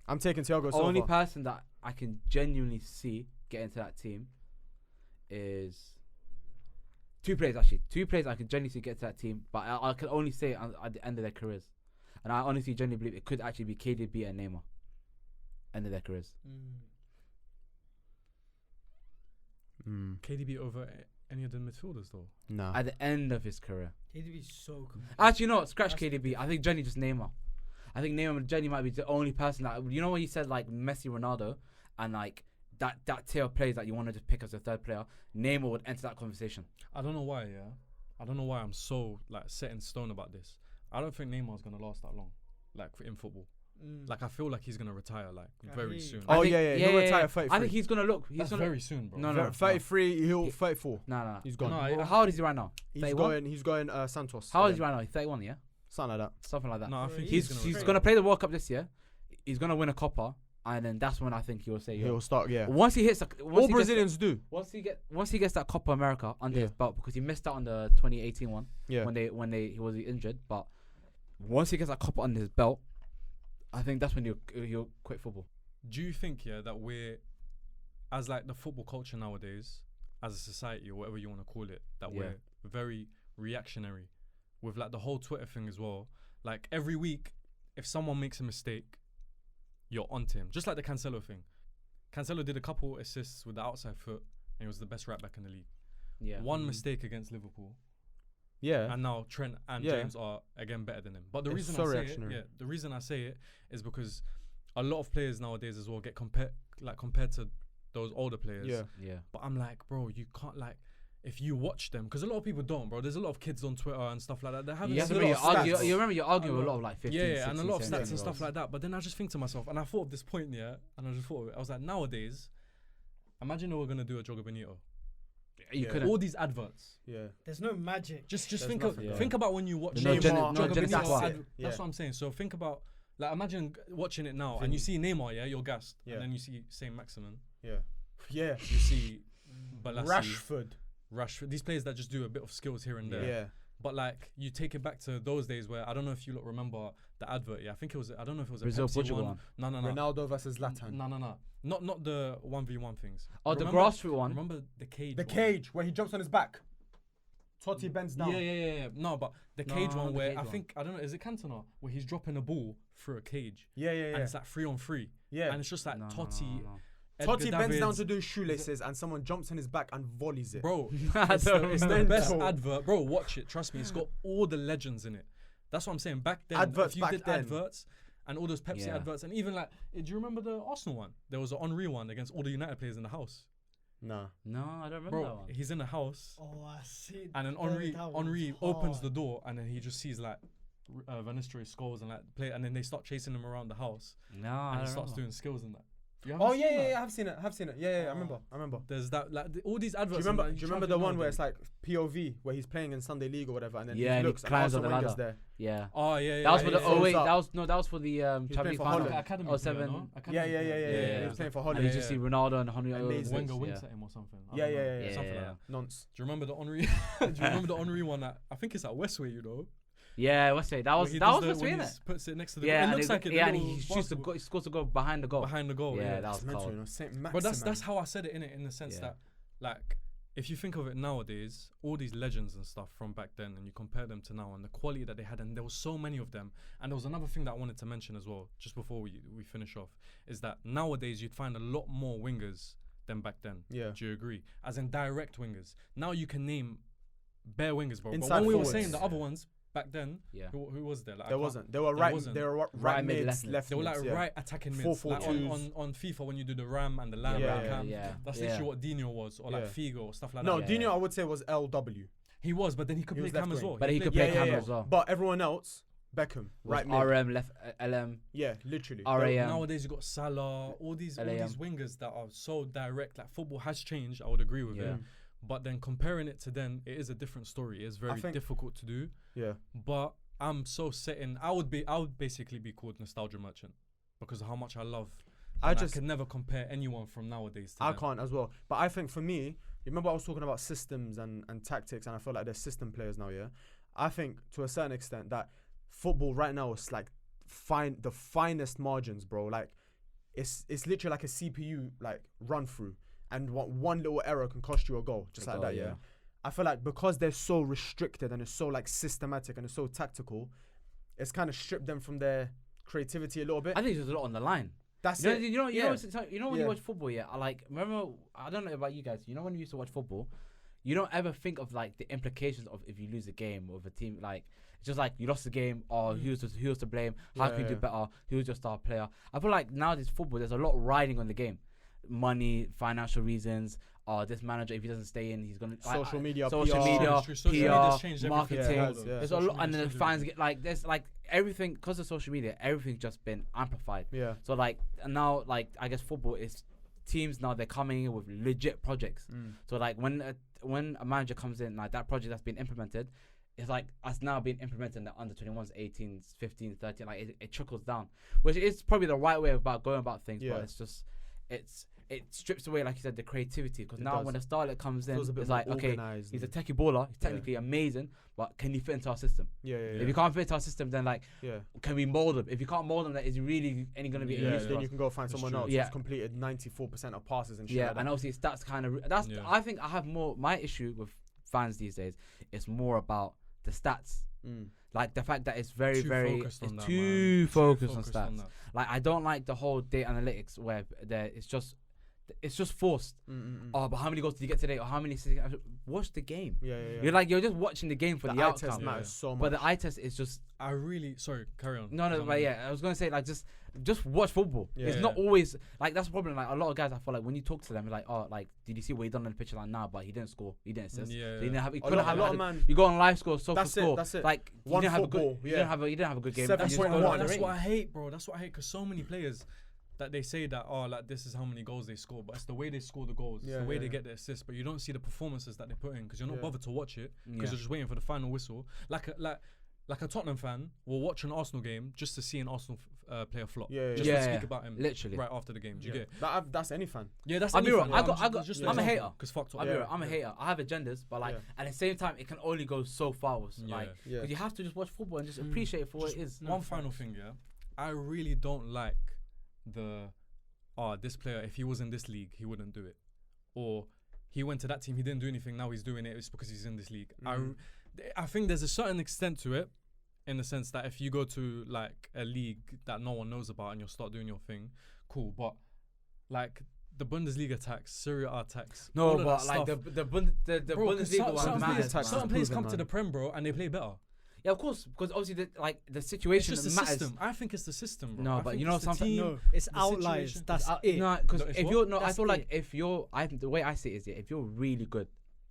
I'm taking Thiago Silva. only person that I can genuinely see get into that team is two players actually. Two players I can genuinely see get into that team, but I can only say at the end of their careers. And I honestly genuinely believe it could actually be KDB and Neymar. End of their careers. KDB over any of the midfielders though. Nah. At the end of his career. He'd be so good. Actually, no, scratch That's KDB. I think Jenny just Neymar. I think Neymar and Jenny might be the only person that, you know when you said like Messi, Ronaldo, and like that tier of players that you wanted to pick as a third player, Neymar would enter that conversation. I don't know why. Yeah, I don't know why I'm so like set in stone about this. I don't think Neymar's gonna last that long, like in football. Like I feel like he's gonna retire like very soon. Oh, I think- he'll retire at 33. I think he's gonna look. He's That's gonna very soon, bro. No, 33, he'll 34. No. He's gone. No, How old is he right now? He's 31? going Santos. How old is again. he right now? He's 31, yeah, Something like that. something like that. No, I think He's retire. gonna play the World Cup this year. He's gonna win a copper, and then that's when I think he'll say, He'll start, yeah. once he hits, All Brazilians do. once he gets that Copa America under his belt, because he missed out on the 2018 one Yeah. when he was injured. But once he gets that Copa under his belt, I think that's when he'll quit football. Do you think that we're, as like the football culture nowadays, as a society or whatever you want to call it, that we're very reactionary with like the whole Twitter thing as well? Like every week, if someone makes a mistake, you're onto him. Just like the Cancelo thing. Cancelo did a couple assists with the outside foot, and he was the best right back in the league. Yeah. One mistake against Liverpool, Yeah. and now Trent and Yeah. James are again better than him. But the It's reason so I say reactionary. it, the reason I say it is because a lot of players nowadays as well get compared to those older players. Yeah. Yeah. But I'm like, bro, you can't like. If you watch them, because a lot of people don't, bro. There's a lot of kids on Twitter and stuff like that. They haven't You have to seen remember, a lot of stats. you remember you're arguing with a lot of like 15, Yeah, 16, and a lot of 17 stats and stuff year olds. like that. But then I just think to myself, and I thought of this point, and I just thought of it. I was like, nowadays, imagine they were gonna do a Joga Bonito. You Yeah. couldn't. All these adverts. Yeah. There's no magic. Just There's think nothing, bro. think about when you watch No gen- Neymar, no Joga Genesis Bonito squad. ad- Yeah. That's what I'm saying. So think about, like, imagine watching it now and you see Neymar, you're gassed, Yeah. and then you see Saint Maximin, Yeah. Yeah. you see Balassi, Rashford. these players that just do a bit of skills here and there. Yeah. But like you take it back to those days where I don't know if you lot remember the advert. Yeah, I think it was. I don't know if it was a Brazil, Pepsi Portugal one. one. No. Ronaldo versus Zlatan. No. Not the 1v1 things. Oh, the Remember- grassroots one. Remember the cage. The one? cage where he jumps on his back. Totti bends down. Yeah. No, but the cage No, one the where cage I one. think I don't know. Is it Cantona where he's dropping a ball through a cage Yeah. and it's like 3-on-3 Yeah. and it's just like No, Totti. no. Totti Edgar bends down Davids. to do shoelaces and someone jumps on his back and volleys it. Bro, I it's don't the, it's the remember. best Mental. advert, bro. Watch it, trust me. It's got all the legends in it. That's what I'm saying. Back then, Adverts if you back did then. adverts and all those Pepsi Yeah. adverts, and even like, do you remember the Arsenal one? There was an Henry one against all the United players in the house. Nah. No, I don't remember that Bro, one. he's in the house, Oh, I see. and then Bro, Henry that was opens the hard. door, and then he just sees like Van Nistelrooy scores and like play, and then they start chasing him around the house, No, and I he don't starts remember. doing skills and that. You haven't Oh seen yeah, that? I've seen it. Yeah, I remember. There's that like all these Do adverts. you remember? and, Do you try remember to the do one where it's nowadays. like POV where he's playing in Sunday League or whatever, and then Yeah, he and he looks climbs and on the Arsene Wenger's ladder. there. Yeah. Oh yeah. That was for yeah, the. yeah. Oh wait, Folds that was for the playing Champions for League Holland. final. Academy Oh, player, 7. no? Yeah. Academy He player. was playing for And Holland. you just see Ronaldo and Henry. Amazing. Wenger yeah. winks at him or something. I Yeah, don't yeah, know. yeah, Something yeah. like that. Nonce. Do you remember the Henry? Do you remember the Henry one? I think it's at Westway, you know. Yeah, what's it? That Where was he that does was the- what's when in he it. puts it next to the Yeah, goal. It and looks like it. yeah, the and little he shoots the basketball goal. He scores the goal behind the goal. behind the goal. Yeah, Yeah, that That's was mental, cold. you know. Saint but Maximin. that's how I said it in the sense Yeah. that like if you think of it nowadays, all these legends and stuff from back then, and you compare them to now, and the quality that they had, and there was so many of them. And there was another thing that I wanted to mention as well, just before we finish off, is that nowadays you'd find a lot more wingers than back then. Yeah. Do you agree? As in direct wingers. Now you can name bare wingers, bro. But Inside when we were forwards. saying the other ones back then, Yeah. who was there? Like, I There can't- wasn't. They were there right. wasn't. They were Right right mid, mids, left left They were mids. like Yeah. right attacking mids. Like 4-4-2s. on FIFA when you do the Ram and the Lamb Yeah, and yeah, Cam. yeah. That's Yeah. literally what Dino was, or like Yeah. Figo or stuff like No, that. Yeah. Dino I would say was LW. He was, but then he could He play was Cam left as wing. well. But he could played- play Cam as well. But everyone else, Beckham, right mid. RM left LM. Yeah, literally. RAM. Nowadays you got Salah, all these LAM. wingers that are so direct. Like football has changed. I would agree with Yeah. it. But then comparing it to then, it is a different story. It is very think- difficult to do. Yeah. But I'm so set in. I would basically be called nostalgia merchant because of how much I love. I and just could never compare anyone from nowadays to I them. can't as well. But I think for me, you remember I was talking about systems and tactics, and I feel like they're system players now, yeah? I think to a certain extent that football right now is like the finest margins, bro. Like it's literally like a CPU like run through, and one little error can cost you a goal, just A like goal, that, yeah. yeah. I feel like because they're so restricted and it's so like systematic and it's so tactical, it's kind of stripped them from their creativity a little bit. I think there's a lot on the line. That's You know, it. you know, Yeah. when Yeah. you watch football, yeah. I like remember. I don't know about you guys. You know when you used to watch football, you don't ever think of like the implications of if you lose a game with a team. Like it's just like you lost the game, or who was to blame? How Yeah, can you do yeah. better? Who's your star player? I feel like nowadays football, there's a lot riding on the game. money, financial reasons. This manager, if he doesn't stay in, he's gonna social media, social PR. media, Social media's changed PR, everything. marketing. Yeah, it has, yeah. There's a Social lot, and then the media's fans changed get like there's like everything because of social media. Everything's just been amplified. Yeah. So like and now, like I guess football is teams now they're coming in with legit projects. So like when a manager comes in, like that project that's been implemented, it's like us now being implemented in the under 21s, 18s, 15s, 13. Like it trickles down, which is probably the right way about going about things. Yeah. But it's just it strips away, like you said, the creativity. Because It now does. when the starlet comes in, Feels a bit it's more like okay, organised he's a and- techie baller. He's technically amazing, but can he fit into our system? Yeah. If you can't fit into our system, then like Yeah. can we mold him? If you can't mold him, that is really any gonna be Yeah, any Yeah, use to then us. you can go find That's someone true. else Yeah. who's completed 94% of passes and shit. Yeah, like that. and obviously that's kind of that's. Yeah. I think I have more. My issue with fans these days is more about the stats, like the fact that it's very Too very focused on that, too man. focused on Focused stats. that. Like I don't like the whole data analytics where it's just forced. Oh, but how many goals did you get today? Or how many? Watch the game. Yeah. You're just watching the game for the eye outcome. test Yeah. matters so much. But the eye test is just I really sorry. Carry on. no. But yeah, I was gonna say like just watch football. Yeah. It's not always like that's the problem. Like a lot of guys, I feel like when you talk to them, like like, did you see what he done on the pitch? Like but he didn't score. He didn't assist. Yeah. So he didn't have. He A couldn't lot, have. a lot had of a- man. You go on live score, so That's for it, score. that's it. Like you One didn't have a football, good. yeah. You didn't have a good game. 7.1. That's what I hate, bro. That's what I hate because so many players that they say that like this is how many goals they score, but it's the way they score the goals, it's the way they get the assists, but you don't see the performances that they put in because you're not bothered to watch it because you're just waiting for the final whistle. Like a Tottenham fan will watch an Arsenal game just to see an Arsenal player flop. Yeah. Just to speak about him literally. right after the game. Do you get? That's any fan. Yeah, that's. I'll be any real. fan, yeah, I'm a hater. Because fucked up. I'll be real, I'm a hater. I have agendas, but like at the same time, it can only go so far. Like, Yeah. 'cause you have to just watch football and just appreciate it for what it is. One final thing, yeah. I really don't like this player, if he was in this league, he wouldn't do it. Or he went to that team, he didn't do anything, now he's doing it, it's because he's in this league. I think there's a certain extent to it, in the sense that if you go to like a league that no one knows about and you'll start doing your thing, cool. But like the Bundesliga tax, Serie A tax, No, all of but that like stuff. the Bro, 'cause Bundesliga one certain matters. players, certain man. players proven, come to man. the Prem, bro, and they play better. Yeah, of course, because obviously the It's situation just the matters. system. I think it's the system, bro. No, I but think you know it's the something- team, No, it's the outliers. situation. That's No, it. no, because No, it's if what? you're no, I That's feel like it. if you're, I think the way I see it is, if you're really good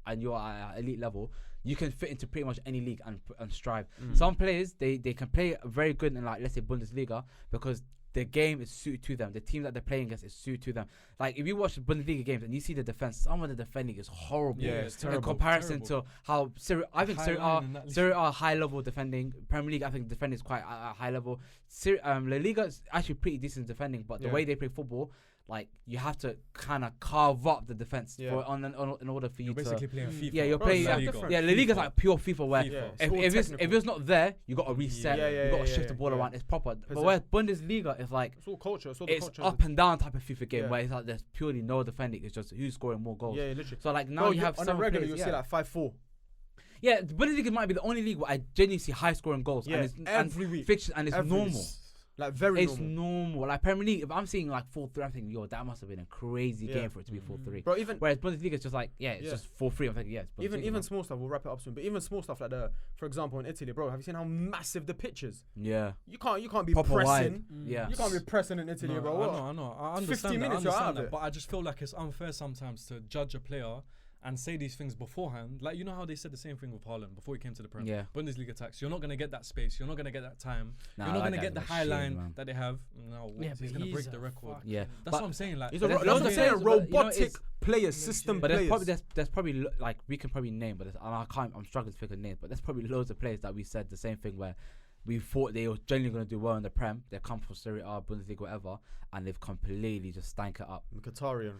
and you're at elite level, you can fit into pretty much any league and strive. Some players they can play very good in like let's say Bundesliga because the game is suited to them. The team that they're playing against is suited to them. Like if you watch the Bundesliga games and you see the defense, some of the defending is horrible. Yeah, it's in terrible, comparison terrible. to how I think High Serie line in that league. A high level defending. Premier League I think defending is quite a high level. La Liga is actually pretty decent defending, but the way they play football, like you have to kind of carve up the defense in order for you You're to. basically playing FIFA. Yeah, you're Bro, playing. it's Yeah, so different. La Liga's like pure FIFA where FIFA. Yeah, if, all if technical. it's not there, you got to reset. Yeah, you got to yeah, shift the ball yeah. around. It's proper. Possess- But where Bundesliga is like It's all culture. It's all the it's culture. up and down type of FIFA game Yeah. where it's like there's purely no defending. It's just who's scoring more goals. Yeah, literally. So like now Bro, you have on some a regular, players, you'll see like 5-4. yeah, the Bundesliga might be the only league where I genuinely see high scoring goals. Yeah, and it's every week. fiction and it's Every normal. week. Like very It's normal. normal. Like Premier League, if I'm seeing like 4-3, I'm thinking, yo, that must have been a crazy Yeah. game for it to be 4-3. Bro, even Whereas Bundesliga is just like, it's Yeah. just 4-3. I'm thinking, it's Bundesliga, even man. small stuff. We'll wrap it up soon. But even small stuff like for example, in Italy, bro, have you seen how massive the pitch is? Yeah. You can't be Proper pressing. wide. Yeah. You can't be pressing in Italy, No, bro. I know. I 15 understand that. minutes, you're out of it. But I just feel like it's unfair sometimes to judge a player and say these things beforehand. Like, you know how they said the same thing with Haaland before he came to the Prem? Yeah. Bundesliga tax. You're not going to get that space. You're not going to get that time. Nah, You're not that going to get guy's the a high machine, line man. that they have. No, Yeah, he's but going to he's break a the record. fucking- Yeah. That's what I'm saying. Like, He's But a there's that's loads what I'm of saying. players, but you know, Robotic it's- players, system But there's players. probably like we can probably name, but I'm struggling to pick a name. But there's probably loads of players that we said the same thing where we thought they were genuinely going to do well in the Prem. They come from Serie A, Bundesliga, whatever, and they've completely just stank it up. Mkhitaryan,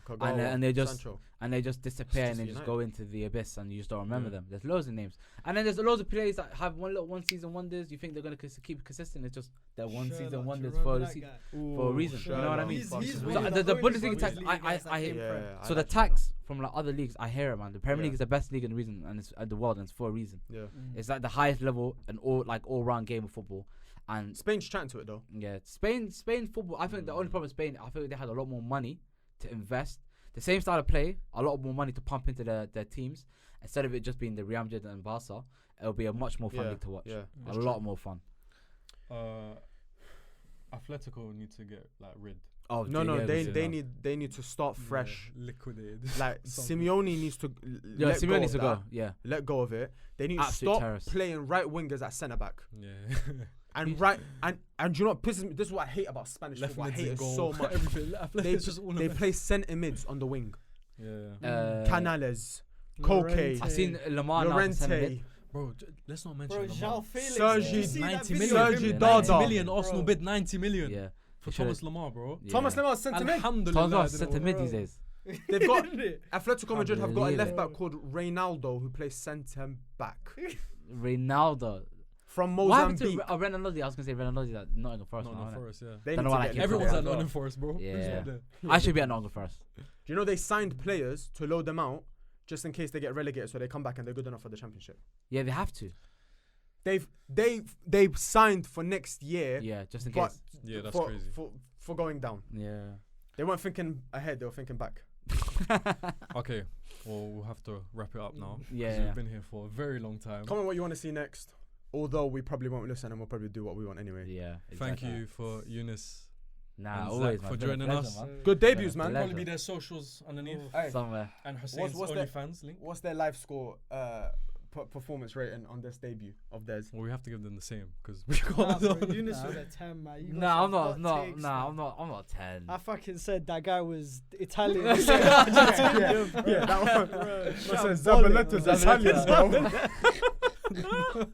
And they just Sancho. and they just disappear and Just they just United. go into the abyss and you just don't remember Yeah. them. There's loads of names, and then there's loads of players that have one season wonders. You think they're gonna keep consistent? It's just they're one Sherlock, season do you wonders remember for the that season. guy? for a reason, you know what I mean? He's So really the like Bundesliga only tax, Bundesliga guys that I came Yeah, Prem. yeah, I so the like that. tax from like other leagues, I hear it, man. The Premier Yeah. League is the best league in the reason and it's the world, and it's for a reason. Yeah. It's like the highest level and all round game of football. And Spain's chatting to it though. yeah, Spain football. I think the only problem with Spain, I think they had a lot more money to invest, the same style of play, a lot more money to pump into their teams. Instead of it just being the Real Madrid and Barca, it'll be a much more fun league to watch. Yeah. A lot more fun. Atletico need to get like rid. Oh, No, Diego Silva. they need to start fresh. Yeah, liquidated. Like Something. Simeone needs to Yeah, let Simeone go needs of to that. go. Yeah. Let go of it. They need Absolute to stop terrorist. playing right wingers at centre back. Yeah. And right and do you know what pisses me? This is what I hate about Spanish Left football. I mids hate in it goal. so much. Everything. Left, They, it's just all they of it. play centre mids on the wing. Yeah. Canales, Koke, I seen Lamar now for centre mid. Llorente, Bro, let's not mention Bro, Lamar. João Felix. Sergi- did you see that 90 video million. of him Sergi playing? Dada. 90 million. Arsenal Bro. bid 90 million Yeah. for They should've- Thomas Lamar, bro. Yeah. Thomas Lemar centre mid. Alhamdulillah. Thomas I don't centre know. mid Bro. these days. They've got Isn't it? Atletico Madrid have got a believe left it. back called Reynaldo who plays centre back Ronaldo. from What happened to Mozambique. Renaldi? I was gonna say Renaldi at Nottingham Forest. now, Nottingham innit? Forest, yeah. They Don't need know to why I get keep rid of Everyone's him at as well. Nottingham Forest, bro. Yeah. Who's not there? I should be at Nottingham Forest. Do you know they signed players to load them out just in case they get relegated, so they come back and they're good enough for the championship? Yeah, they have to. They've signed for next year, Yeah, just in but case. Yeah, that's for, crazy. for going down. Yeah. They weren't thinking ahead; they were thinking back. Okay, well, we'll have to wrap it up now. 'cause Yeah. We've been here for a very long time. Comment what you want to see next. Although we probably won't listen and we'll probably do what we want anyway. Yeah. Thank exactly. you for Eunice Nah, and always Zach man. for It's been a joining pleasure, us. man. Good debuts, Yeah, man. pleasure. Probably be their socials underneath. Hey, Somewhere. And Hussein's what's their- OnlyFans link. what's their live score performance rating on this debut of theirs? Well, we have to give them the same because we Nah, can't. bro, Eunice was a 10, man. You got Nah, I'm some not. hot No, takes, nah, man. I'm not 10. I fucking said that guy was Italian. Yeah, that one. Bro, What's Shambolic, that? bro. Zabaleta's Italian, bro.